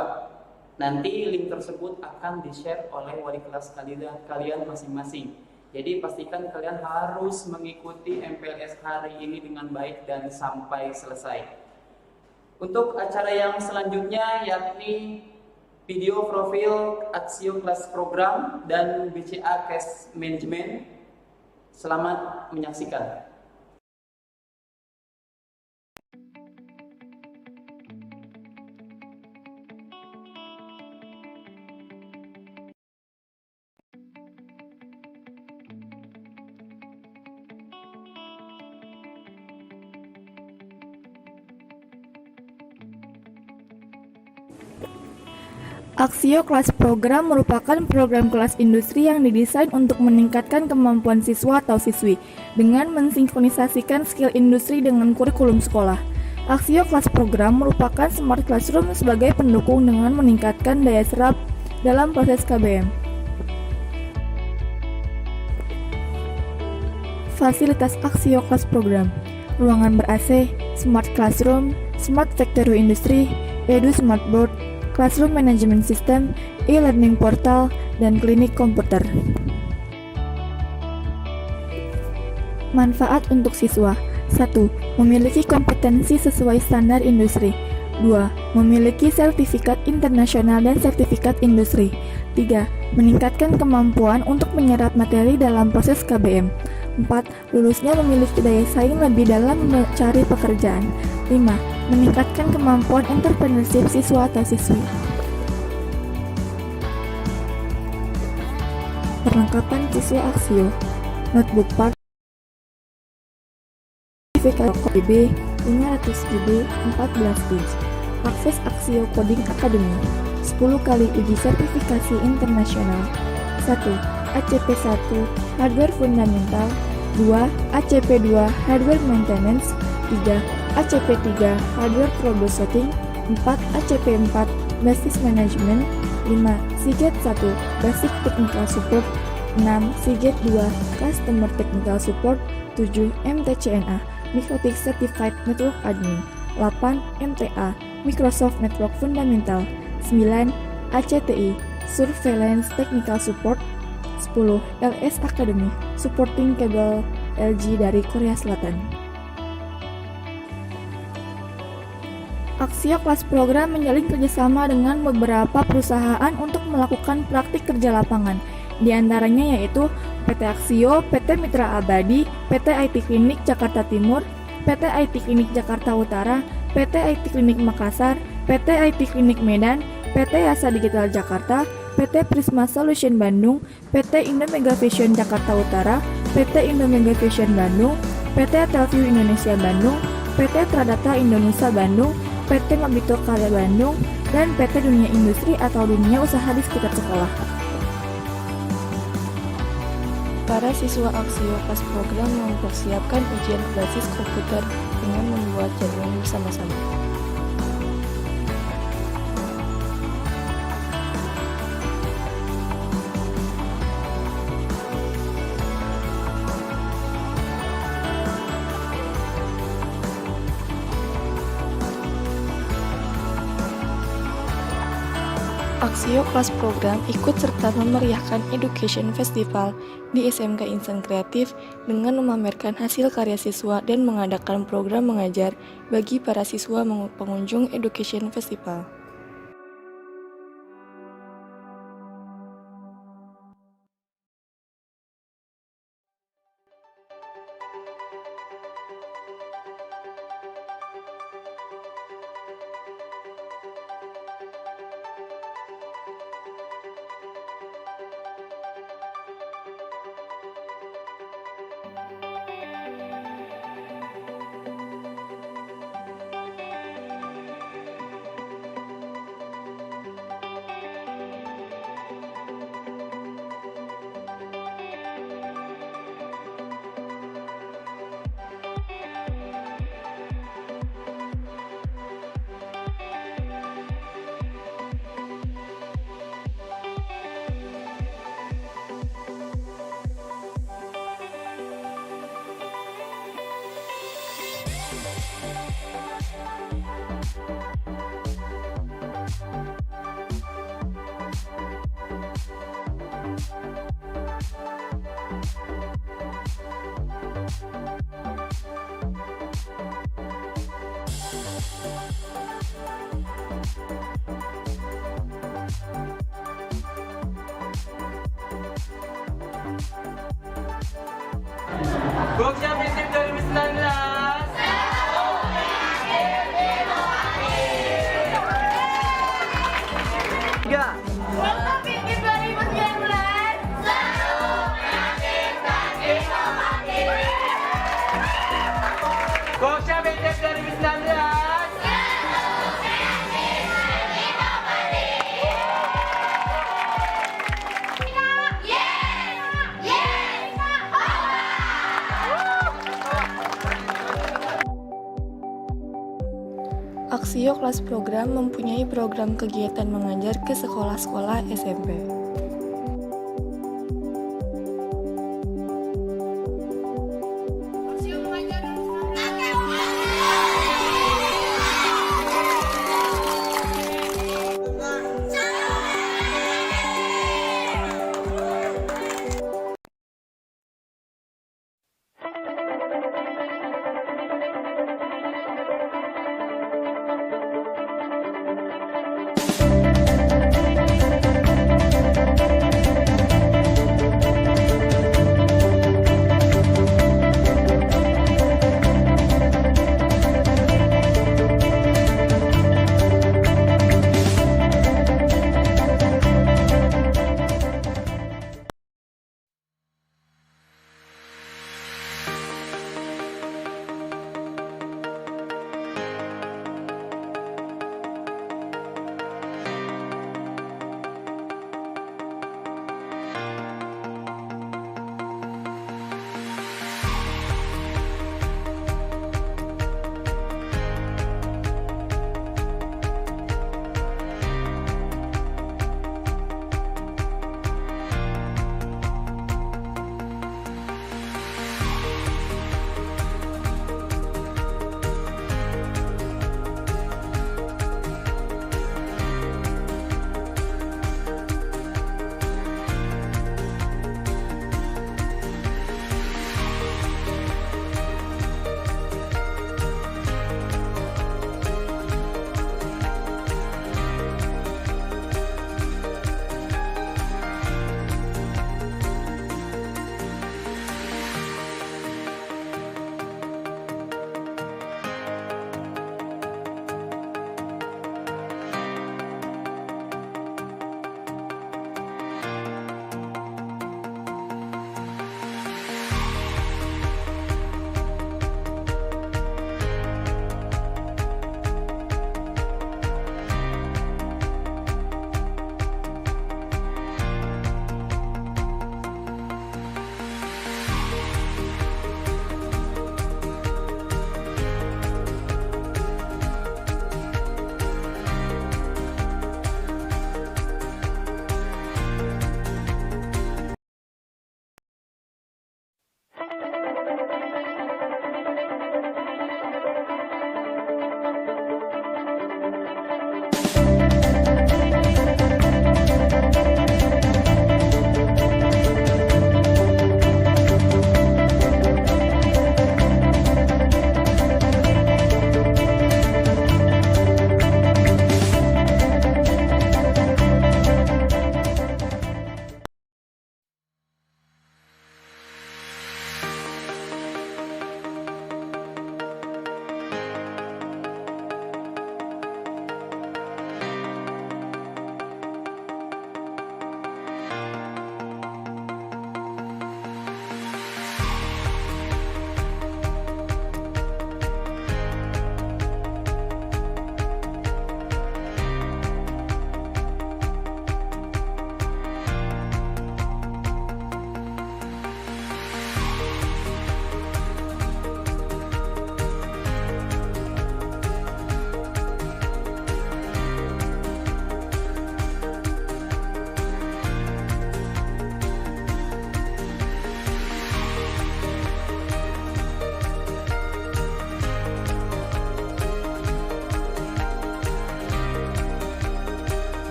Nanti link tersebut akan di-share oleh wali kelas kalian masing-masing. Jadi pastikan kalian harus mengikuti MPLS hari ini dengan baik dan sampai selesai. Untuk acara yang selanjutnya yakni video profil Aksio Kelas Program dan BCA Cash Management. Selamat menyaksikan. Aksio Kelas Program merupakan program kelas industri yang didesain untuk meningkatkan kemampuan siswa atau siswi dengan mensinkronisasikan skill industri dengan kurikulum sekolah. Aksio Kelas Program merupakan smart classroom sebagai pendukung dengan meningkatkan daya serap dalam proses KBM. Fasilitas Aksio Kelas Program: ruangan ber-AC, smart classroom, smart factory industry, Edu Smart Board, Classroom Management System, e-learning portal, dan klinik komputer. Manfaat untuk siswa: 1. Memiliki kompetensi sesuai standar industri. 2. Memiliki sertifikat internasional dan sertifikat industri. 3. Meningkatkan kemampuan untuk menyerap materi dalam proses KBM. 4. Lulusnya memiliki daya saing lebih dalam mencari pekerjaan. 5. Meningkatkan kemampuan entrepreneurship siswa atau siswi. Perlengkapan siswa Aksio: notebook part, sertifikat KB 500 GB 14 bits, akses Aksio Coding Academy, 10 kali uji sertifikasi internasional. 1. ACP1 Hardware Fundamental, 2. ACP2 Hardware Maintenance, 3. ACP3 Hardware Troubleshooting, 4. ACP4 Basis Management, 5. SIGET 1 Basic Technical Support, 6. SIGET 2 Customer Technical Support, 7. MTCNA Microtik Certified Network Admin, 8. MTA Microsoft Network Fundamental, 9. ACTI Surveillance Technical Support, 10. LS Academy Supporting Cable LG dari Korea Selatan. Aksio Kelas Program menjalin kerjasama dengan beberapa perusahaan untuk melakukan praktik kerja lapangan. Di antaranya yaitu PT Aksio, PT Mitra Abadi, PT IT Klinik Jakarta Timur, PT IT Klinik Jakarta Utara, PT IT Klinik Makassar, PT IT Klinik Medan, PT Yasa Digital Jakarta, PT Prisma Solution Bandung, PT Indomega Vision Jakarta Utara, PT Indomega Vision Bandung, PT Telview Indonesia Bandung, PT Tradata Indonesia Bandung, PT Mabito Karya Bandung, dan PT Dunia Industri atau Dunia Usaha di sekitar sekolah. Para siswa Aksio Kelas Program mempersiapkan ujian berbasis komputer dengan membuat jadwal bersama-sama. Aksio Kelas Program ikut serta memeriahkan Education Festival di SMK Insan Kreatif dengan memamerkan hasil karya siswa dan mengadakan program mengajar bagi para siswa pengunjung Education Festival. Gokja Visip 2019. Tiga. Gokja Visip 2019. Aksio kelas program mempunyai program kegiatan mengajar ke sekolah-sekolah SMP.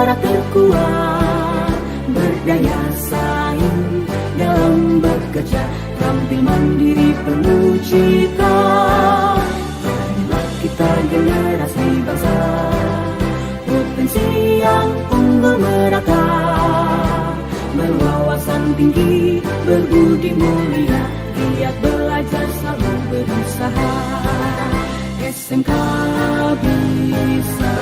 bergerak terkuat, berdaya saing dalam bekerja, tampil mandiri penuh cita. Inilah kita generasi bangsa, potensi yang unggul merata, berwawasan tinggi, berbudi mulia, giat belajar selalu berusaha. SMK bisa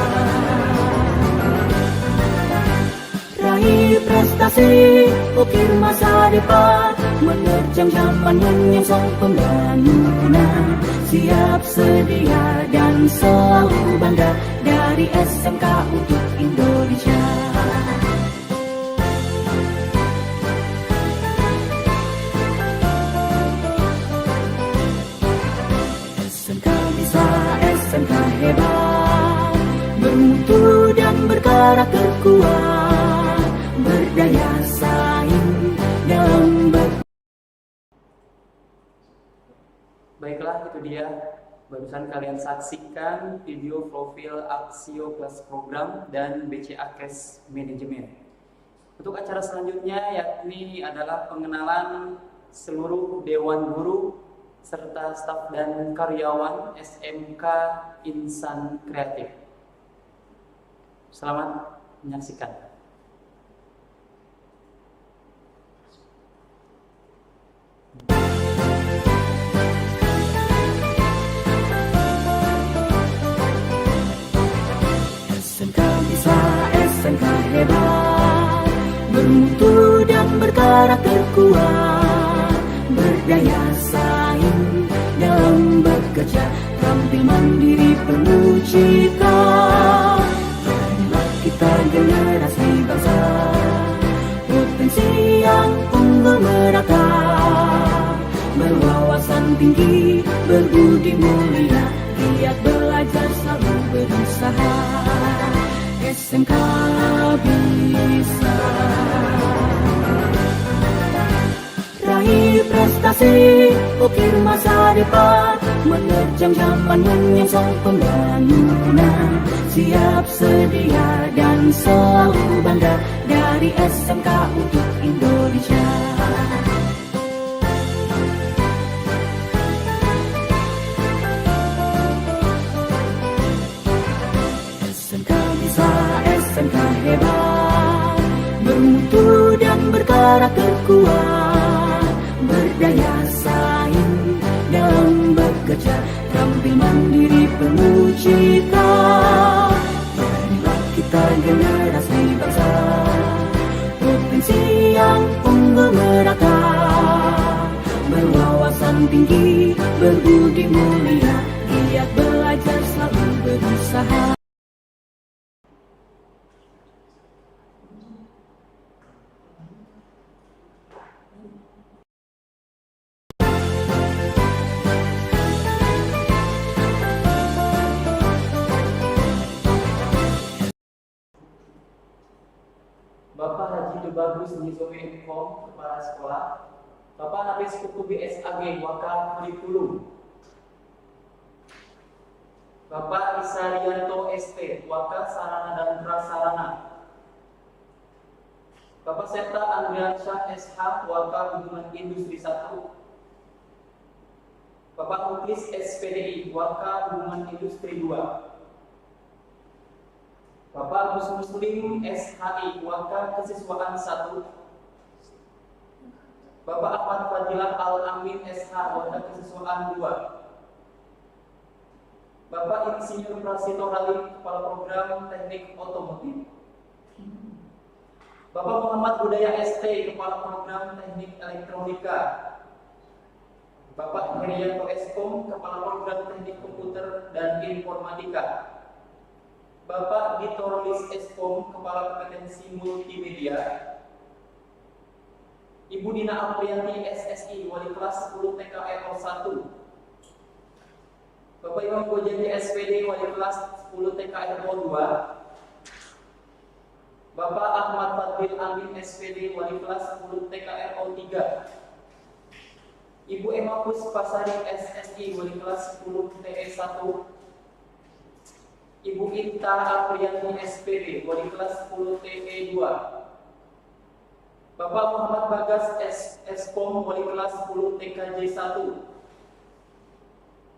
raih prestasi, ukir masa depan, menerjang zaman menyongsong pembangunan. Siap sedia dan selalu bangga, dari SMK untuk Indonesia. SMK bisa, SMK hebat, bermutu dan berkarakter kuat, berdaya saing dalam Baiklah, itu dia barusan kalian saksikan video profil Aksio Kelas Program dan BCA Cash Management. Untuk acara selanjutnya yakni adalah pengenalan seluruh Dewan Guru serta staf dan karyawan SMK Insan Kreatif. Selamat menyaksikan. SMK bisa, SMK hebat, bermutu dan berkarakter kuat, berdaya saing dalam bekerja, tampil mandiri penuh cita. Inilah kita generasi bangsa, potensi yang unggul merata, berwawasan tinggi, berbudi mulia, giat belajar selalu berusaha. SMK bisa raih prestasi, ukir masa depan, menerjang zaman menyongsong pembangunan. Siap sedia dan selalu bangga, dari SMK untuk Indonesia. SMK bisa, SMK hebat, bermutu dan berkarakter kuat, berdaya saing dalam bekerja, tampil mandiri penuh cita. Inilah kita generasi bangsa, potensi yang unggul merata, berwawasan tinggi, berbudi mulia, giat belajar selalu berusaha. Bapak Haji Debagus Nizomi Info, Kepala Sekolah. Bapak Hafiz Kutubi SAG, Wakil Kurikulum. Bapak Isarianto ST, Wakil Sarana dan Prasarana. Bapak Septa Andriansyah SH, Wakil Hubungan Industri 1. Bapak Muklis SPDI, Wakil Hubungan Industri 2. Bapak Gus Muslim SHI, Wakil Kesiswaan 1. Bapak Ahmad Fadilah Al-Amin SH, Wakil Kesiswaan 2. Bapak Insinyur Prasito Halim, Kepala Program Teknik Otomotif. Bapak Muhammad Budaya ST, Kepala Program Teknik Elektronika. Bapak Herianto Eskom, Kepala Program Teknik Komputer dan Informatika. Bapak Ditorlis Eskom, Kepala Kompetensi Multimedia. Ibu Dina Aprianti SSI, Wali Kelas 10 TKRO 1. Bapak Imam Gojani SPD, Wali Kelas 10 TKRO 2. Bapak Ahmad Fadil Amin SPD, Wali Kelas 10 TKRO 3. Ibu Emma Puspasari SSI, Wali Kelas 10 TE 1. Ibu Inta Apriani SPD, wali kelas 10 TE 2. Bapak Muhammad Bagas Eskom, wali kelas 10 TKJ 1.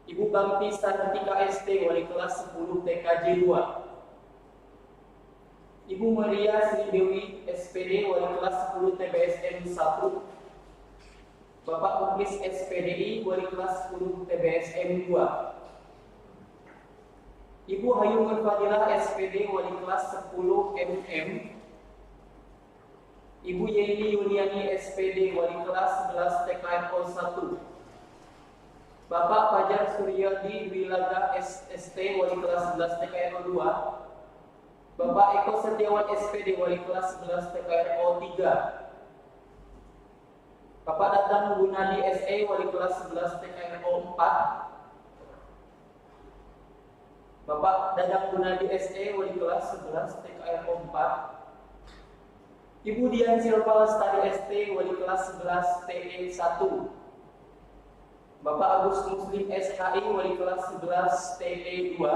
Ibu Bampi Santika ST, wali kelas 10 TKJ 2. Ibu Maria Sri Dewi SPD, wali kelas 10 TBSM 1. Bapak Muklis SPDI, wali kelas 10 TBSM 2. Ibu Hayu Nurfadilah SPD, wali kelas 10 MM. Ibu Yeni Yuniani SPD, wali kelas 11 TKRO 1. Bapak Fajar Suryadi Wilaga SST, wali kelas 11 TKRO 2. Bapak Eko Setiawan SPD, wali kelas 11 TKRO 3. Bapak Datang Gunadi SE, wali kelas 11 TKRO 4. Bapak Dadang Gunadi SE, wali kelas 11 TKRO 4. Ibu Dian Silva Lestari ST, wali kelas 11 TE 1. Bapak Agus Muslim SKI, wali kelas 11 TE 2.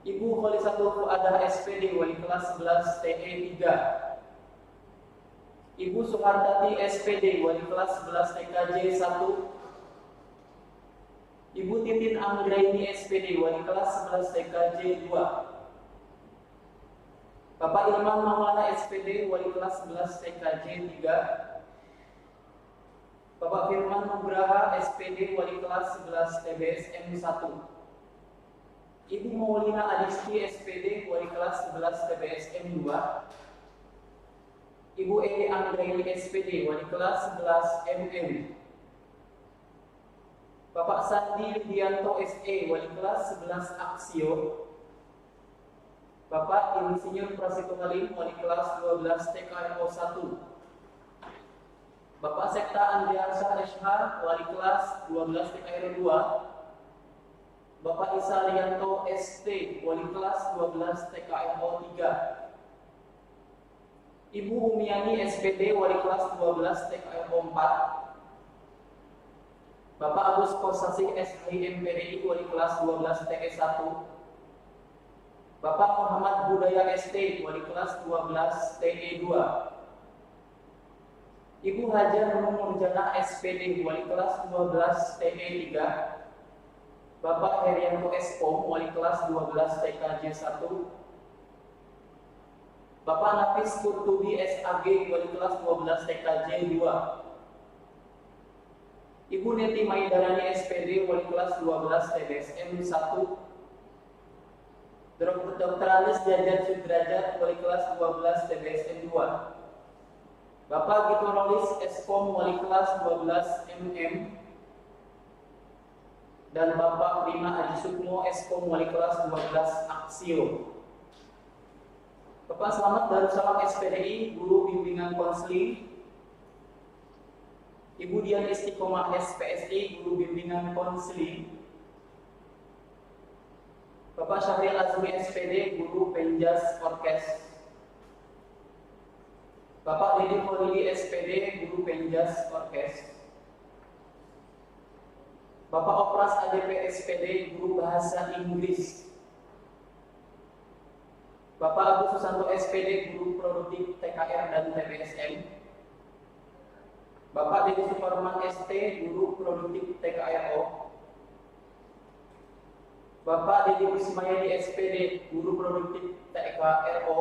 Ibu Kholisatul Fuadah SPD, wali kelas 11 TE 3. Ibu Suhardati SPD, wali kelas 11 TKJ 1. Ibu Titin Anggraini SPD, wali kelas 11 TKJ 2. Bapak Ilman Maulana SPD, wali kelas 11 TKJ 3. Bapak Firman Nugraha SPD, wali kelas 11 TBSM 1. Ibu Maulina Adisti SPD, wali kelas 11 TBSM 2. Ibu Edi Anggraini SPD, wali kelas 11 MM. Bapak Sandi Widianto SE, wali kelas 11 Aksio. Bapak Insinyur Prasito Halim, wali kelas 12 TKRO 1. Bapak Sekta Andriansa SH, wali kelas 12 TKRO 2. Bapak Isa Rianto ST, wali kelas 12 TKRO 3. Ibu Umiani SPD, wali kelas 12 TKRO 4. Bapak Agus Kosasih SHI MPDI, wali kelas 12 TE 1. Bapak Muhammad Budaya ST, wali kelas 12 TE 2. Ibu Hajar Nurjana SPD, wali kelas 12 TE 3. Bapak Herianto Eskom, wali kelas 12 TKJ 1. Bapak Nafis Kurtubi SAG, wali kelas 12 TKJ 2. Ibu Neti Maidarani SPD, wali kelas 12 TBSM 1. Dr. Alis Jajat Sudrajat, wali kelas 12 TBSM 2. Bapak Gito Rolis Eskom, wali kelas 12 MM. Dan Bapak Prima Haji Sukmo Eskom, wali kelas 12 Aksio. Bapak Selamat Darussalam SPDI, guru bimbingan konseling. Ibu Dian Istiqomah SPSI, guru bimbingan konseling. Bapak Syahril Azmi SPD, guru penjas orkes. Bapak Didi Kholidi SPD, guru penjas orkes. Bapak Opras ADP SPD, guru bahasa Inggris. Bapak Agus Susanto SPD, guru produktif TKR dan TBSM. Bapak Deddy Suparman ST, guru produktif TKRO. Bapak Deddy Wismayadi SPD, guru produktif TKRO.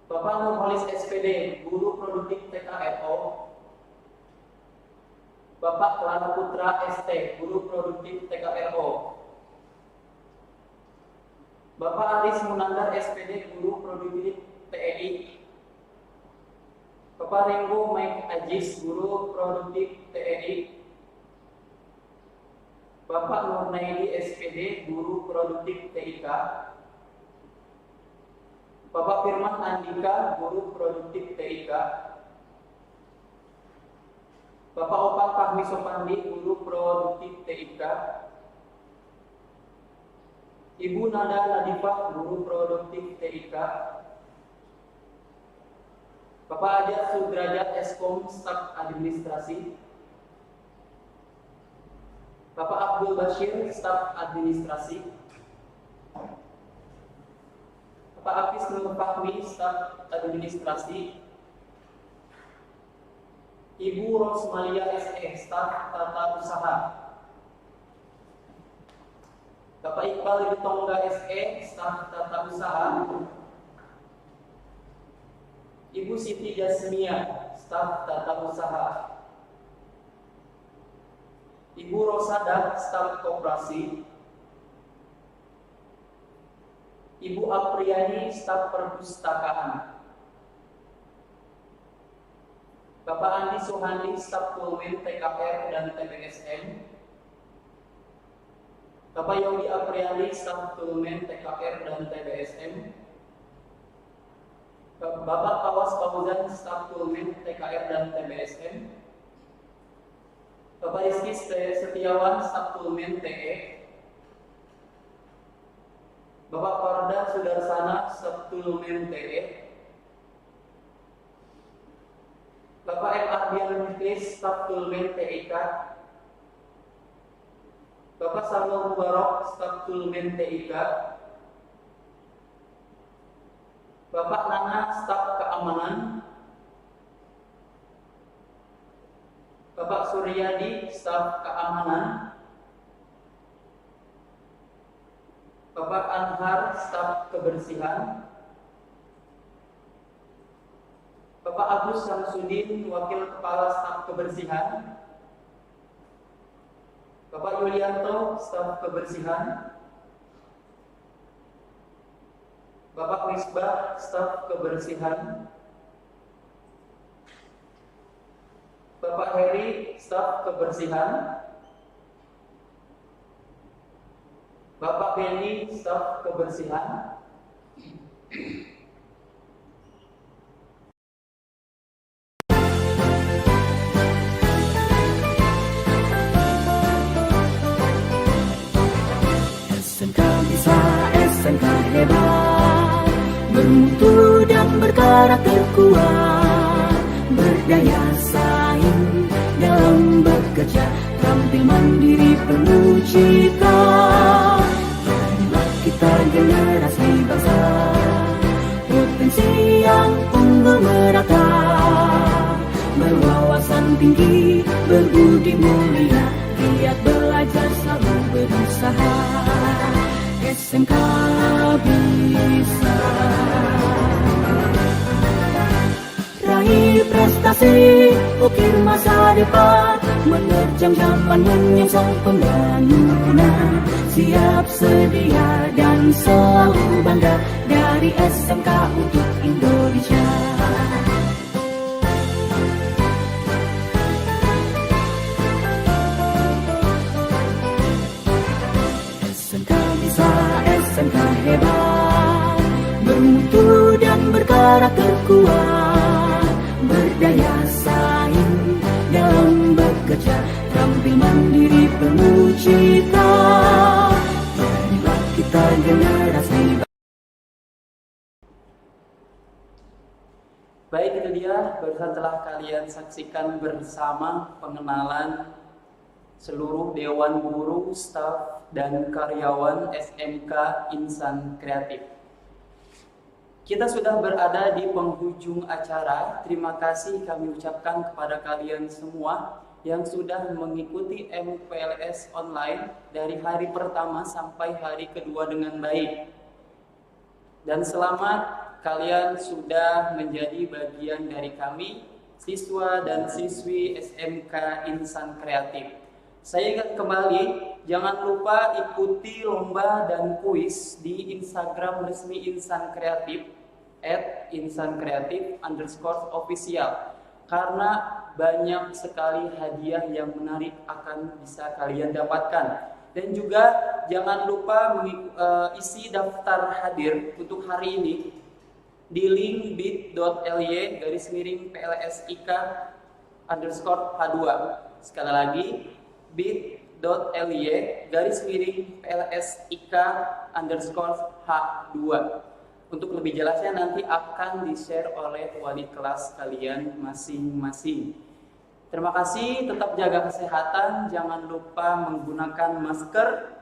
Bapak Nurholis SPD, guru produktif TKRO. Bapak Kelana Putra ST, guru produktif TKRO. Bapak Aris Munandar SPD, guru produktif TEI. Bapak Ringo Mike Ajis, guru produktif TEI. Bapak Nurnaidi SPD, guru produktif TIK. Bapak Firman Andika, guru produktif TIK. Bapak Opal Fahmi Sopandi, guru produktif TIK. Ibu Nada Nadifah, guru produktif TIK. Bapak Ajat Sudrajat Eskom, staf administrasi. Bapak Abdul Bashir, staf administrasi. Bapak Hafiz Nur Fahmi, staf administrasi. Ibu Rosmalia SE, staf tata usaha. Bapak Iqbal Ritongga SE, staf tata usaha. Ibu Siti Jasmia, staf tata usaha. Ibu Rosada, staf koperasi. Ibu Apriani, staf perpustakaan. Bapak Andi Suhandi, staf Kulmen TKR dan TBSM. Bapak Yogi Apriani, staf Kulmen TKR dan TBSM. Bapak Kawas Fauzan, staf Kulmen TKR dan TBSM. Bapak Rizky Setiawan, staf Kulmen TE. Bapak Farda Sudarsana, staf Kulmen TE. Bapak M. Ardian Muklis, staf Kulmen TIK. Bapak Samuel Mubarok, staf Kulmen TIK. Bapak Nana, staf keamanan. Bapak Suryadi, staf keamanan. Bapak Anhar, staf kebersihan. Bapak Agus Samsudin, Wakil Kepala Staf Kebersihan. Bapak Yulianto, Staf Kebersihan. Bapak Misbah, Staf Kebersihan. Bapak Heri, Staf Kebersihan. Bapak Beni, Staf Kebersihan. SMK bisa, SMK hebat, bermutu dan berkarakter kuat, berdaya saing dalam bekerja, tampil mandiri penuh cita. Jadilah kita generasi bangsa, potensi yang unggul merata, berwawasan tinggi, berbudi mulia, giat belajar selalu berusaha. SMK bisa raih prestasi, ukir masa depan, menerjang zaman menyongsong pembangunan, siap sedia dan selalu bangga dari SMK untuk Indonesia. SMK bisa, SMK hebat, bermutu dan berkarakter kuat, berdaya saing dalam bekerja, tampil mandiri penuh cita. Jadilah kita generasi. Baik, itu dia barusan telah kalian saksikan bersama pengenalan seluruh Dewan Guru, staf, dan karyawan SMK Insan Kreatif. Kita sudah berada di penghujung acara. Terima kasih kami ucapkan kepada kalian semua yang sudah mengikuti MPLS online dari hari pertama sampai hari kedua dengan baik. Dan selamat, kalian sudah menjadi bagian dari kami, siswa dan siswi SMK Insan Kreatif. Saya ingat kembali, jangan lupa ikuti lomba dan kuis di Instagram resmi Insan Kreatif @insankreatif_official, karena banyak sekali hadiah yang menarik akan bisa kalian dapatkan. Dan juga jangan lupa isi daftar hadir untuk hari ini di link bit.ly/PLSIK_H2. Sekali lagi, bit.ly/PLSIK_H2. Untuk lebih jelasnya nanti akan di-share oleh wali kelas kalian masing-masing. Terima kasih, tetap jaga kesehatan, jangan lupa menggunakan masker,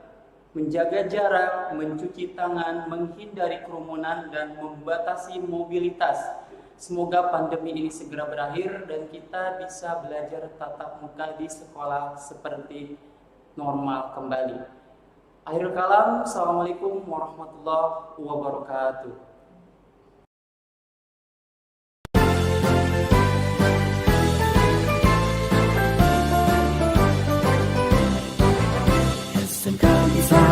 menjaga jarak, mencuci tangan, menghindari kerumunan, dan membatasi mobilitas. Semoga pandemi ini segera berakhir dan kita bisa belajar tatap muka di sekolah seperti normal kembali. Akhirul kalam, Assalamualaikum warahmatullahi wabarakatuh. SMK bisa,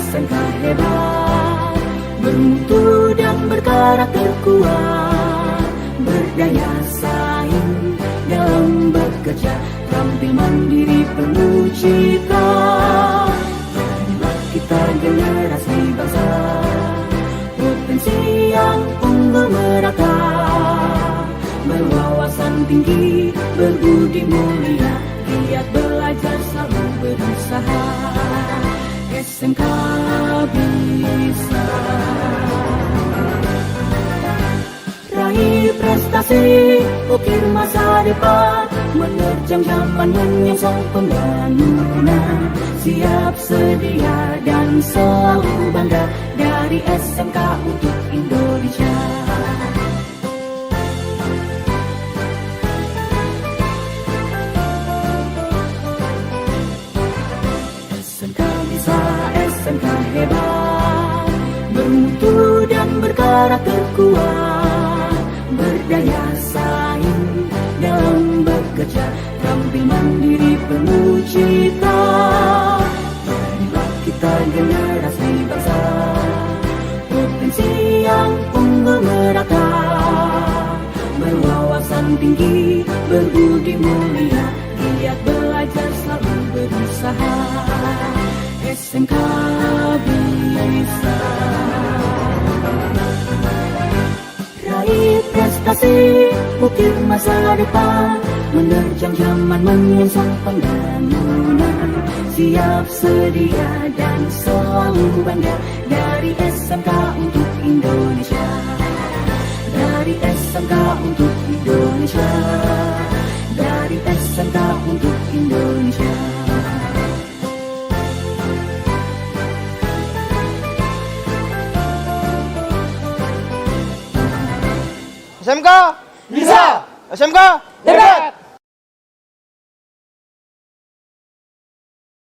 SMK hebat, bermutu dan berkarakter kuat, berdaya saing dalam bekerja, tampil mandiri penuh cita. Marilah kita generasi bangsa, potensi yang unggul merata, berwawasan tinggi, berbudi mulia, giat belajar selalu berusaha. SMK bisa raih prestasi, ukir masa depan, menerjang zaman menyongsong pembangunan, siap sedia dan selalu bangga dari SMK untuk Indonesia. SMK bisa, SMK hebat, bermutu dan berkarakter kuat, berdaya saing dalam bekerja, tampil mandiri penuh cita. Marilah kita generasi bangsa, potensi yang unggul merata, berwawasan tinggi, berbudi mulia, giat belajar selalu berusaha. SMK bisa raih prestasi, ukir masa depan, menerjang zaman menyongsong pembangunan, siap sedia dan selalu bangga dari SMK untuk Indonesia. Dari SMK untuk Indonesia, dari SMK untuk Indonesia. SMK bisa, SMK hebat.